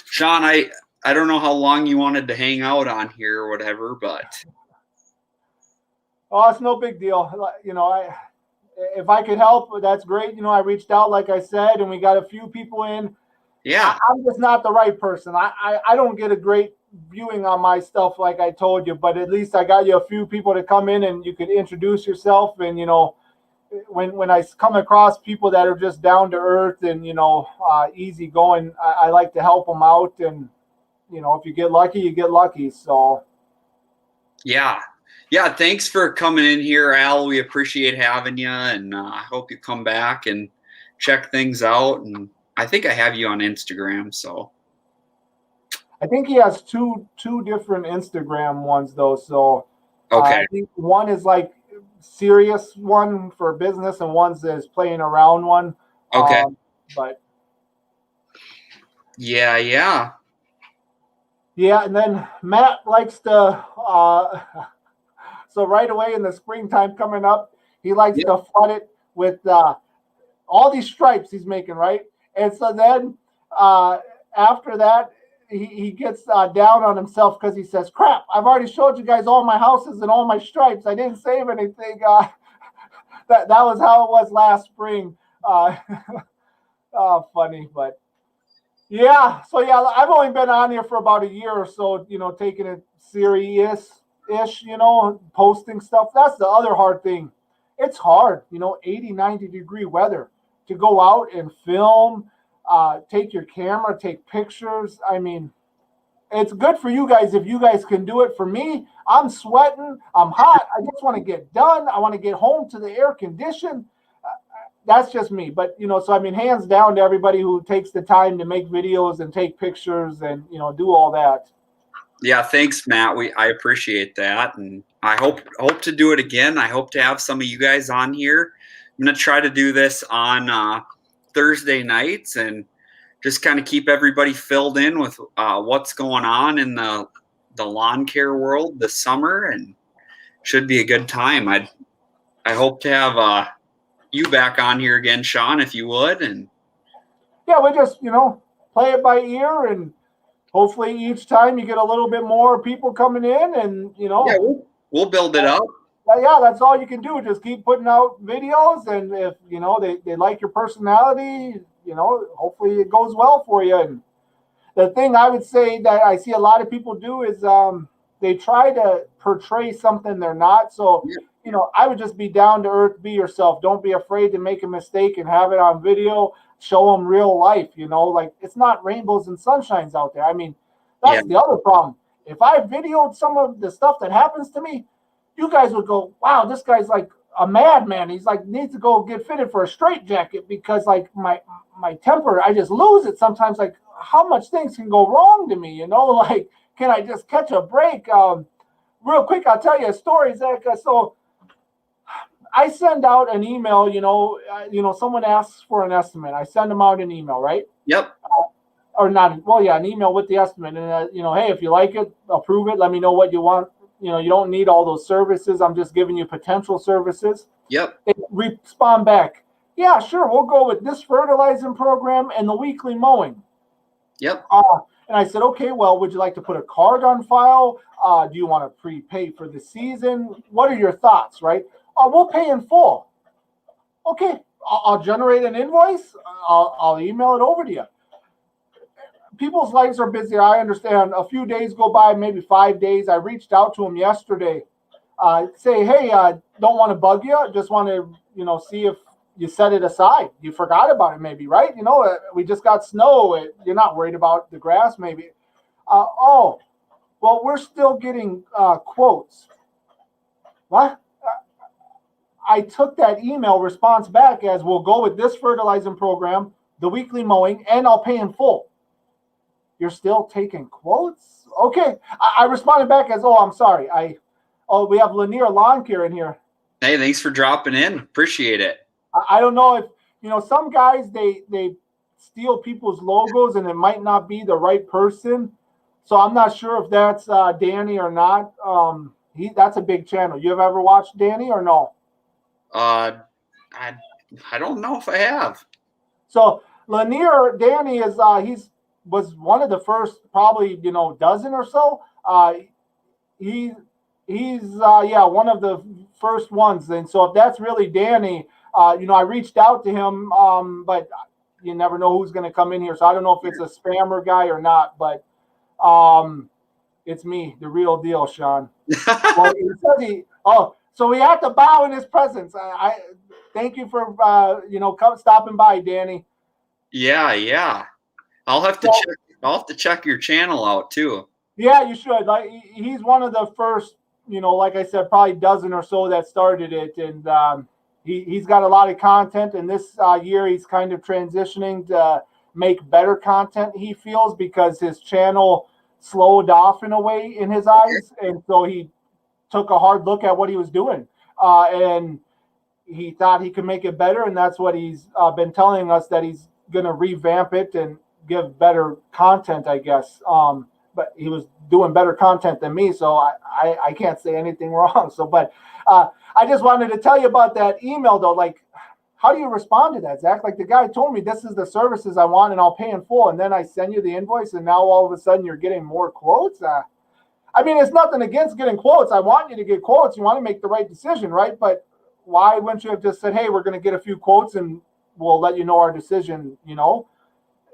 [SPEAKER 1] Sean, I don't know how long you wanted to hang out on here or whatever, but
[SPEAKER 2] oh, it's no big deal. if I could help, that's great. I reached out, like I said, and we got a few people in.
[SPEAKER 1] Yeah.
[SPEAKER 2] I'm just not the right person. I don't get a great viewing on my stuff, like I told you, but at least I got you a few people to come in and you could introduce yourself. And, when I come across people that are just down to earth and, easy going, I like to help them out. And, if you get lucky, you get lucky. So.
[SPEAKER 1] Yeah. Yeah. Thanks for coming in here, Al. We appreciate having you, and I hope you come back and check things out. And I think I have you on Instagram, so.
[SPEAKER 2] I think he has two different Instagram ones though. So
[SPEAKER 1] Okay.
[SPEAKER 2] I think one is like serious one for business, and one's is playing around one.
[SPEAKER 1] Okay.
[SPEAKER 2] But
[SPEAKER 1] yeah.
[SPEAKER 2] yeah, and then Matt likes to. So right away in the springtime coming up, he likes to flood it with all these stripes he's making, right? And so then after that, he gets down on himself because he says, crap, I've already showed you guys all my houses and all my stripes. I didn't save anything. That was how it was last spring. Funny, but yeah. So yeah, I've only been on here for about a year or so, taking it serious-ish, posting stuff. That's the other hard thing. It's hard, 80, 90-degree weather to go out and film, take your camera, take pictures. I mean, it's good for you guys if you guys can do it. For me, I'm sweating, I'm hot, I just want to get done. I want to get home to the air condition. That's just me. But, so I mean, hands down to everybody who takes the time to make videos and take pictures and, do all that.
[SPEAKER 1] Yeah, thanks, Matt. I appreciate that, and I hope to do it again. I hope to have some of you guys on here. I'm gonna try to do this on Thursday nights and just kind of keep everybody filled in with what's going on in the lawn care world this summer, and should be a good time. I hope to have you back on here again, Sean, if you would. And
[SPEAKER 2] yeah, we just play it by ear, and hopefully each time you get a little bit more people coming in, and
[SPEAKER 1] yeah, we'll build it up.
[SPEAKER 2] Yeah, that's all you can do. Just keep putting out videos, and if they like your personality, hopefully it goes well for you. And the thing I would say that I see a lot of people do is they try to portray something they're not. So I would just be down to earth, be yourself. Don't be afraid to make a mistake and have it on video. Show them real life. Like it's not rainbows and sunshines out there. I mean, that's the other problem. If I videoed some of the stuff that happens to me, you guys would go, wow, this guy's like a madman. He's like needs to go get fitted for a straitjacket because like my temper, I just lose it sometimes. Like how much things can go wrong to me, like can I just catch a break? Real quick, I'll tell you a story, Zach. So I send out an email, someone asks for an estimate. I send them out an email, right?
[SPEAKER 1] Yep.
[SPEAKER 2] Or not, well, yeah, an email with the estimate. And, hey, if you like it, approve it. Let me know what you want. You don't need all those services. I'm just giving you potential services.
[SPEAKER 1] Yep.
[SPEAKER 2] They respond back. Yeah, sure. We'll go with this fertilizing program and the weekly mowing.
[SPEAKER 1] Yep.
[SPEAKER 2] And I said, okay, well, would you like to put a card on file? Do you want to prepay for the season? What are your thoughts, right? We'll pay in full. Okay, I'll generate an invoice. I'll email it over to you. People's lives are busy. I understand. A few days go by, maybe 5 days. I reached out to them yesterday. Say, hey, don't want to bug you. Just want to, see if you set it aside. You forgot about it, maybe, right? We just got snow. You're not worried about the grass, maybe. Well, we're still getting quotes. What? I took that email response back as we'll go with this fertilizing program, the weekly mowing, and I'll pay in full. You're still taking quotes? Okay. I responded back as, I'm sorry. We have Lanier Lawn Care in here.
[SPEAKER 1] Hey, thanks for dropping in. Appreciate it.
[SPEAKER 2] I don't know if, some guys, they steal people's logos and it might not be the right person. So I'm not sure if that's Danny or not. That's a big channel. You have ever watched Danny or no?
[SPEAKER 1] I don't know if I have.
[SPEAKER 2] So Lanier, Danny is was one of the first probably dozen or so. He's one of the first ones. And so if that's really Danny, I reached out to him, but you never know who's going to come in here. So I don't know if it's a spammer guy or not, but it's me, the real deal, Sean. Well, so we have to bow in his presence. I thank you for come stopping by, Danny.
[SPEAKER 1] Yeah. I'll have to check your channel out too.
[SPEAKER 2] Yeah, you should. Like he's one of the first, like I said, probably dozen or so that started it, and he's got a lot of content. And this year, he's kind of transitioning to make better content. He feels because his channel slowed off in a way in his eyes, and so he took a hard look at what he was doing, and he thought he could make it better, and that's what he's been telling us, that he's going to revamp it and give better content, I guess. But he was doing better content than me, so I can't say anything wrong. So, but I just wanted to tell you about that email, though. Like, how do you respond to that, Zach? Like, the guy told me this is the services I want, and I'll pay in full, and then I send you the invoice, and now all of a sudden you're getting more quotes. I mean, it's nothing against getting quotes. I want you to get quotes. You want to make the right decision, right? But why wouldn't you have just said, hey, we're going to get a few quotes, and we'll let you know our decision,
[SPEAKER 1] Yeah,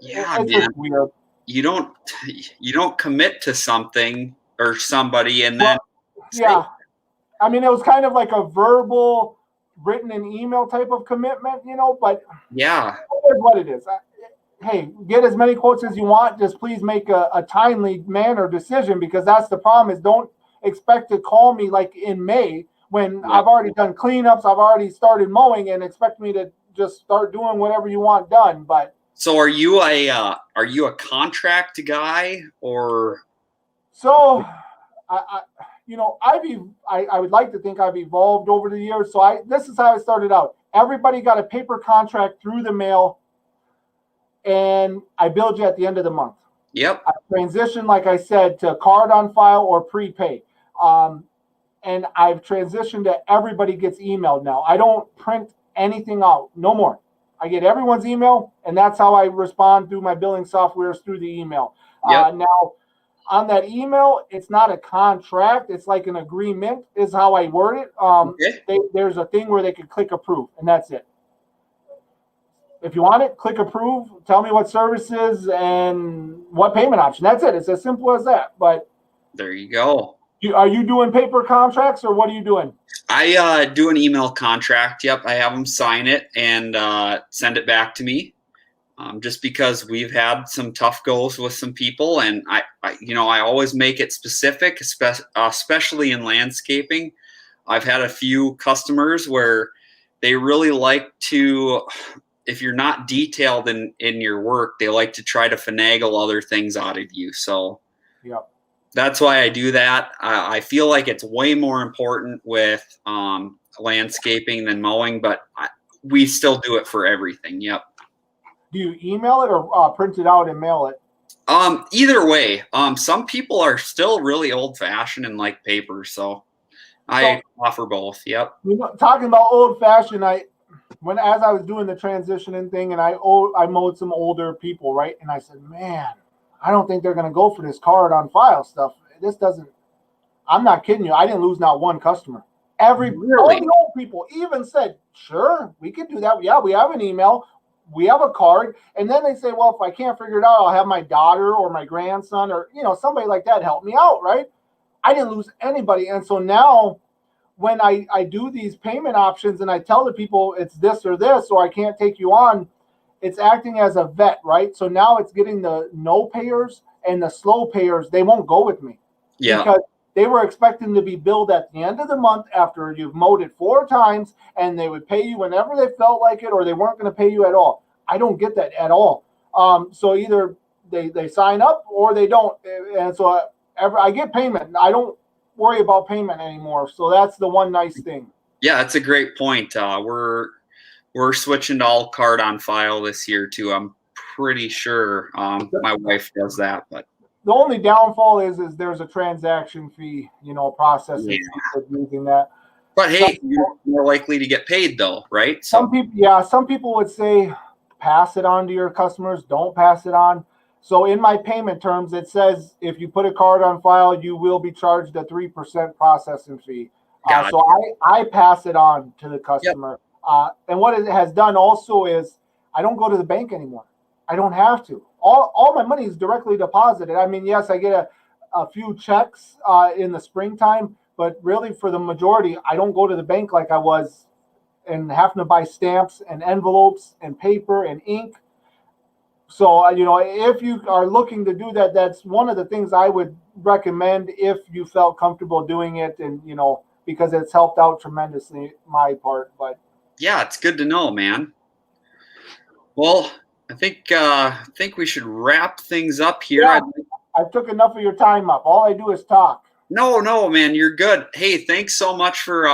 [SPEAKER 2] it's
[SPEAKER 1] man.
[SPEAKER 2] just weird.
[SPEAKER 1] You don't commit to something or somebody and then
[SPEAKER 2] I mean, it was kind of like a verbal, written in email type of commitment, but
[SPEAKER 1] yeah,
[SPEAKER 2] here's what it is. Hey, get as many quotes as you want. Just please make a timely manner decision, because that's the problem. Is don't expect to call me like in May when I've already done cleanups, I've already started mowing, and expect me to just start doing whatever you want done. But
[SPEAKER 1] so are you a contract guy or?
[SPEAKER 2] So I would like to think I've evolved over the years. So this is how I started out. Everybody got a paper contract through the mail, and I billed you at the end of the month.
[SPEAKER 1] Yep.
[SPEAKER 2] I transitioned, like I said, to card on file or prepay. And I've transitioned to everybody gets emailed now. I don't print anything out, no more. I get everyone's email, and that's how I respond through my billing softwares through the email.
[SPEAKER 1] Yep.
[SPEAKER 2] Now, on that email, it's not a contract. It's like an agreement is how I word it. There's a thing where they can click approve, and that's it. If you want it, click approve. Tell me what services and what payment option. That's it. It's as simple as that. But
[SPEAKER 1] there you go.
[SPEAKER 2] Are you doing paper contracts, or what are you doing?
[SPEAKER 1] I do an email contract. Yep, I have them sign it and send it back to me. Just because we've had some tough goes with some people, and I always make it specific, especially in landscaping. I've had a few customers where they really like to, if you're not detailed in your work, they like to try to finagle other things out of you. So
[SPEAKER 2] yep.
[SPEAKER 1] That's why I do that. I feel like it's way more important with landscaping than mowing, but we still do it for everything. Yep.
[SPEAKER 2] Do you email it or print it out and mail it?
[SPEAKER 1] Either way. Some people are still really old-fashioned and like paper, so I offer both. Yep.
[SPEAKER 2] Talking about old-fashioned, as I was doing the transitioning thing, and I mowed some older people, right? And I said, man, I don't think they're going to go for this card on file stuff. I'm not kidding you. I didn't lose not one customer. All the old people even said, sure, we can do that. Yeah, we have an email. We have a card. And then they say, well, if I can't figure it out, I'll have my daughter or my grandson or, somebody like that help me out, right? I didn't lose anybody. And so now when I do these payment options and I tell the people it's this or this, or I can't take you on, it's acting as a vet, right? So now it's getting the no payers and the slow payers. They won't go with me.
[SPEAKER 1] Yeah.
[SPEAKER 2] Because they were expecting to be billed at the end of the month after you've mowed it 4 times, and they would pay you whenever they felt like it, or they weren't going to pay you at all. I don't get that at all. So either they sign up or they don't. And so I get payment. I don't worry about payment anymore. So that's the one nice thing.
[SPEAKER 1] Yeah, that's a great point. We're switching to all card on file this year too. I'm pretty sure my wife does that, but
[SPEAKER 2] the only downfall is there's a transaction fee, processing fee for using that.
[SPEAKER 1] But hey, you're more likely to get paid though, right?
[SPEAKER 2] Some people would say pass it on to your customers, don't pass it on. So in my payment terms, it says if you put a card on file, you will be charged a 3% processing fee. So I pass it on to the customer. And what it has done also is I don't go to the bank anymore. I don't have to. All my money is directly deposited. I mean, yes, I get a few checks in the springtime, but really for the majority, I don't go to the bank like I was and having to buy stamps and envelopes and paper and ink. So, if you are looking to do that, that's one of the things I would recommend if you felt comfortable doing it, and, because it's helped out tremendously my part. But
[SPEAKER 1] yeah, it's good to know, man. Well, I think we should wrap things up here.
[SPEAKER 2] Yeah, I took enough of your time up. All I do is talk.
[SPEAKER 1] No, man, you're good. Hey, thanks so much for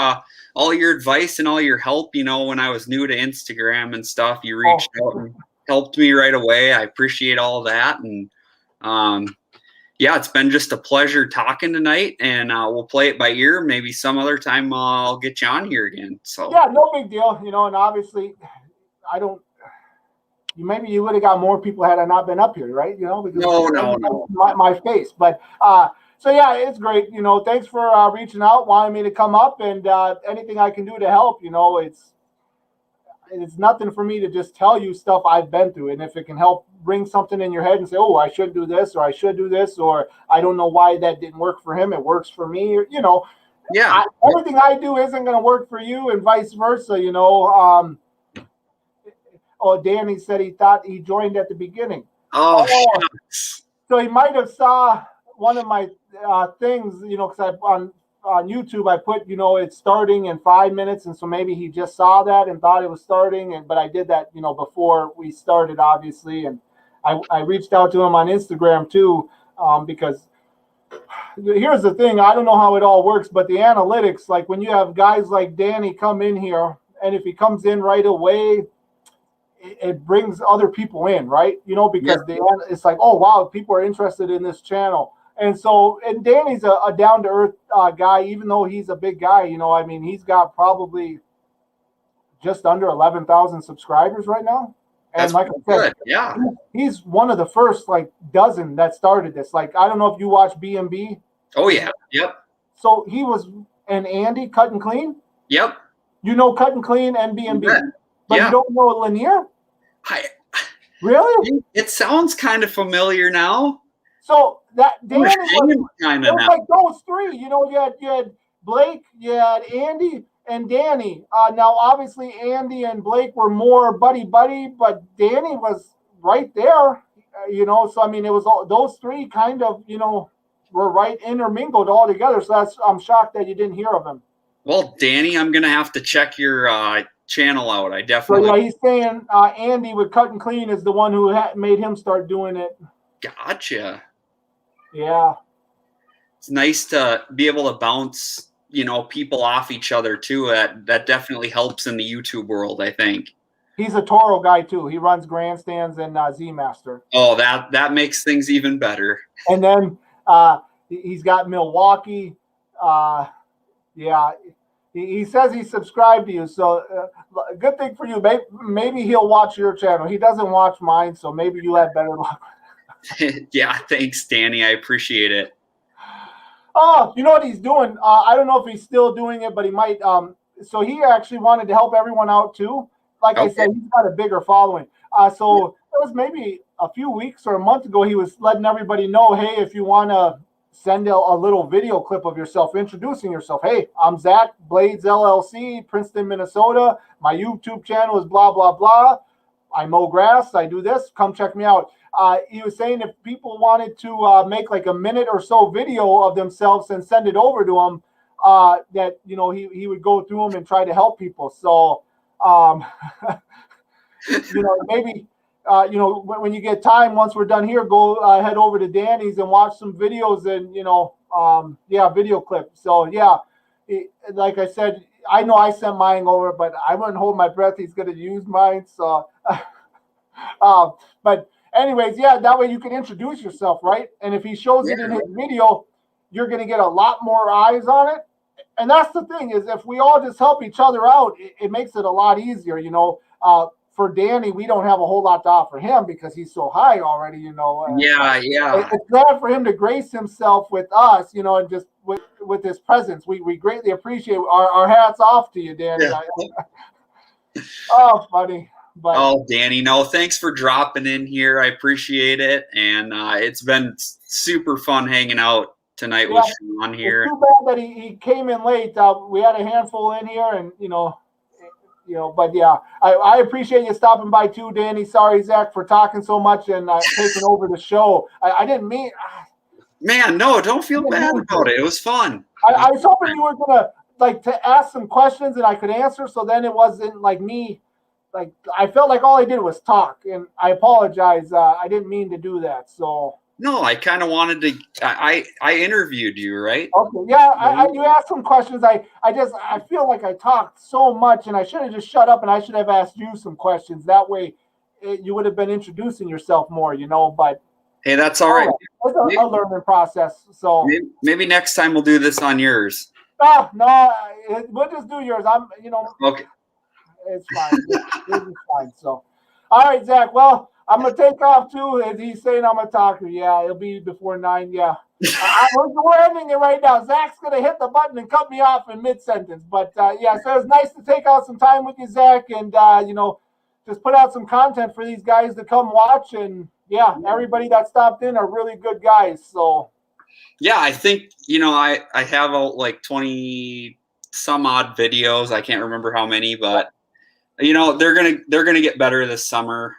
[SPEAKER 1] all your advice and all your help. When I was new to Instagram and stuff, you reached out and helped me right away. I appreciate all that. And yeah, it's been just a pleasure talking tonight, and we'll play it by ear. Maybe some other time I'll get you on here again. So
[SPEAKER 2] yeah, no big deal. And obviously I don't. Maybe you would have got more people had I not been up here, right? Because
[SPEAKER 1] no.
[SPEAKER 2] My face. But so yeah, it's great. Thanks for reaching out, wanting me to come up, and anything I can do to help. It's nothing for me to just tell you stuff I've been through, and if it can help bring something in your head and say, oh, I should do this, or I should do this, or I don't know why that didn't work for him, it works for me.
[SPEAKER 1] Yeah,
[SPEAKER 2] everything I do isn't going to work for you, and vice versa. Oh, Danny said he thought he joined at the beginning.
[SPEAKER 1] Oh, shucks.
[SPEAKER 2] So he might have saw one of my things, because on YouTube I put, it's starting in 5 minutes, and so maybe he just saw that and thought it was starting. But I did that, before we started, obviously, and I reached out to him on Instagram too, because here's the thing: I don't know how it all works, but the analytics, like when you have guys like Danny come in here, and if he comes in right away, it brings other people in, right? Because it's like, oh wow, people are interested in this channel. And Danny's a down-to-earth guy, even though he's a big guy. He's got probably just under 11,000 subscribers right now. And
[SPEAKER 1] that's
[SPEAKER 2] like I said,
[SPEAKER 1] good. Yeah,
[SPEAKER 2] he's one of the first dozen that started this. I don't know if you watch B&B.
[SPEAKER 1] Oh yeah, yep.
[SPEAKER 2] So he was, and Andy, Cut and Clean.
[SPEAKER 1] Yep.
[SPEAKER 2] Cut and Clean and B&B, but
[SPEAKER 1] yeah.
[SPEAKER 2] You don't know Lanier? Really?
[SPEAKER 1] It sounds kind of familiar now.
[SPEAKER 2] So that Danny was
[SPEAKER 1] kind of
[SPEAKER 2] like those three. You had Blake, you had Andy, and Danny. Now, obviously, Andy and Blake were more buddy, but Danny was right there. So it was all, those three kind of were right intermingled all together. So I'm shocked that you didn't hear of him.
[SPEAKER 1] Well, Danny, I'm gonna have to check your channel out. I definitely.
[SPEAKER 2] So yeah, he's saying Andy with Cut and Clean is the one who made him start doing it.
[SPEAKER 1] Gotcha.
[SPEAKER 2] Yeah.
[SPEAKER 1] It's nice to be able to bounce, people off each other too. That definitely helps in the YouTube world, I think.
[SPEAKER 2] He's a Toro guy too. He runs Grandstands and Z Master.
[SPEAKER 1] Oh, that makes things even better.
[SPEAKER 2] And then he's got Milwaukee. Yeah. He says he subscribed to you, so good thing for you. Maybe he'll watch your channel. He doesn't watch mine, so maybe you had better luck.
[SPEAKER 1] Yeah, thanks, Danny. I appreciate it.
[SPEAKER 2] Oh, you know what he's doing? I don't know if he's still doing it, but he might. So he actually wanted to help everyone out too. Like I said, he's got a bigger following. So it was maybe a few weeks or a month ago, he was letting everybody know, hey, if you want to send a little video clip of yourself, introducing yourself. Hey, I'm Zach, Blades LLC, Princeton, Minnesota. My YouTube channel is blah, blah, blah. I mow grass. I do this. Come check me out. He was saying if people wanted to make like a minute or so video of themselves and send it over to him, that, he would go through them and try to help people. So, maybe, when you get time, once we're done here, go head over to Danny's and watch some videos and, video clip. So, yeah, like I said, I know I sent mine over, but I wouldn't hold my breath. He's going to use mine. So, but anyways, yeah, that way you can introduce yourself, right? And if he shows it in his video, you're going to get a lot more eyes on it. And that's the thing is if we all just help each other out, it makes it a lot easier, For Danny, we don't have a whole lot to offer him because he's so high already,
[SPEAKER 1] Yeah.
[SPEAKER 2] It's glad for him to grace himself with us, and just with his presence. We greatly appreciate our hats off to you, Danny.
[SPEAKER 1] Yeah.
[SPEAKER 2] Oh, funny. But
[SPEAKER 1] Oh, Danny, no, thanks for dropping in here. I appreciate it, and it's been super fun hanging out tonight
[SPEAKER 2] yeah,
[SPEAKER 1] with Sean
[SPEAKER 2] it's
[SPEAKER 1] here.
[SPEAKER 2] too bad that he came in late. We had a handful in here, and but yeah, I appreciate you stopping by too, Danny. Sorry, Zach, for talking so much and taking over the show. I didn't mean.
[SPEAKER 1] Man, no, don't
[SPEAKER 2] I
[SPEAKER 1] feel
[SPEAKER 2] didn't
[SPEAKER 1] bad
[SPEAKER 2] mean
[SPEAKER 1] about
[SPEAKER 2] to.
[SPEAKER 1] it. It was fun.
[SPEAKER 2] I was hoping you were gonna like to ask some questions and I could answer, so then it wasn't like me. Like I felt like all I did was talk, and I apologize. I didn't mean to do that. So
[SPEAKER 1] No, I kind of wanted to. I interviewed you, right?
[SPEAKER 2] okay, yeah, you asked some questions. I feel like I talked so much, and I should have just shut up, and I should have asked you some questions. That way, you would have been introducing yourself more, But
[SPEAKER 1] Hey, that's all
[SPEAKER 2] all
[SPEAKER 1] right.
[SPEAKER 2] right, it's a learning process. So
[SPEAKER 1] Maybe next time we'll do this on yours.
[SPEAKER 2] no, we'll just do yours.
[SPEAKER 1] Okay.
[SPEAKER 2] It's fine. This is fine. So, all right, Zach. Well, I'm gonna take off too. As he's saying, I'm gonna talk to you. Yeah, it'll be before 9. Yeah, we're ending it right now. Zach's gonna hit the button and cut me off in mid sentence. But yeah, so it was nice to take out some time with you, Zach, and just put out some content for these guys to come watch. And yeah, everybody that stopped in are really good guys. So
[SPEAKER 1] Yeah, I think I have like 20 some odd videos. I can't remember how many, but they're gonna get better this summer.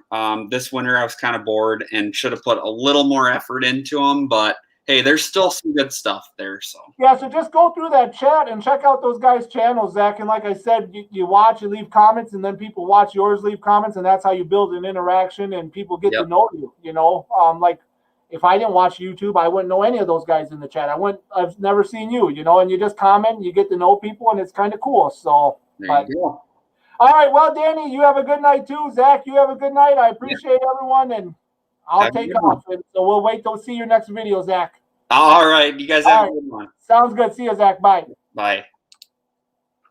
[SPEAKER 1] This winter I was kind of bored and should have put a little more effort into them, but hey, there's still some good stuff there. So
[SPEAKER 2] yeah, so just go through that chat and check out those guys' channels, Zach. And like I said, you watch, you leave comments, and then people watch yours, leave comments, and that's how you build an interaction and people get to know you. Like if I didn't watch YouTube, I wouldn't know any of those guys in the chat. I've never seen you, and you just comment, you get to know people, and it's kind of cool. So,
[SPEAKER 1] there you go.
[SPEAKER 2] All right, well, Danny, you have a good night too. Zach, you have a good night. I appreciate everyone, and I'll take off. And so we'll wait till see your next video, Zach.
[SPEAKER 1] All right, you guys have a good one.
[SPEAKER 2] Sounds good. See you, Zach. Bye.
[SPEAKER 1] Bye.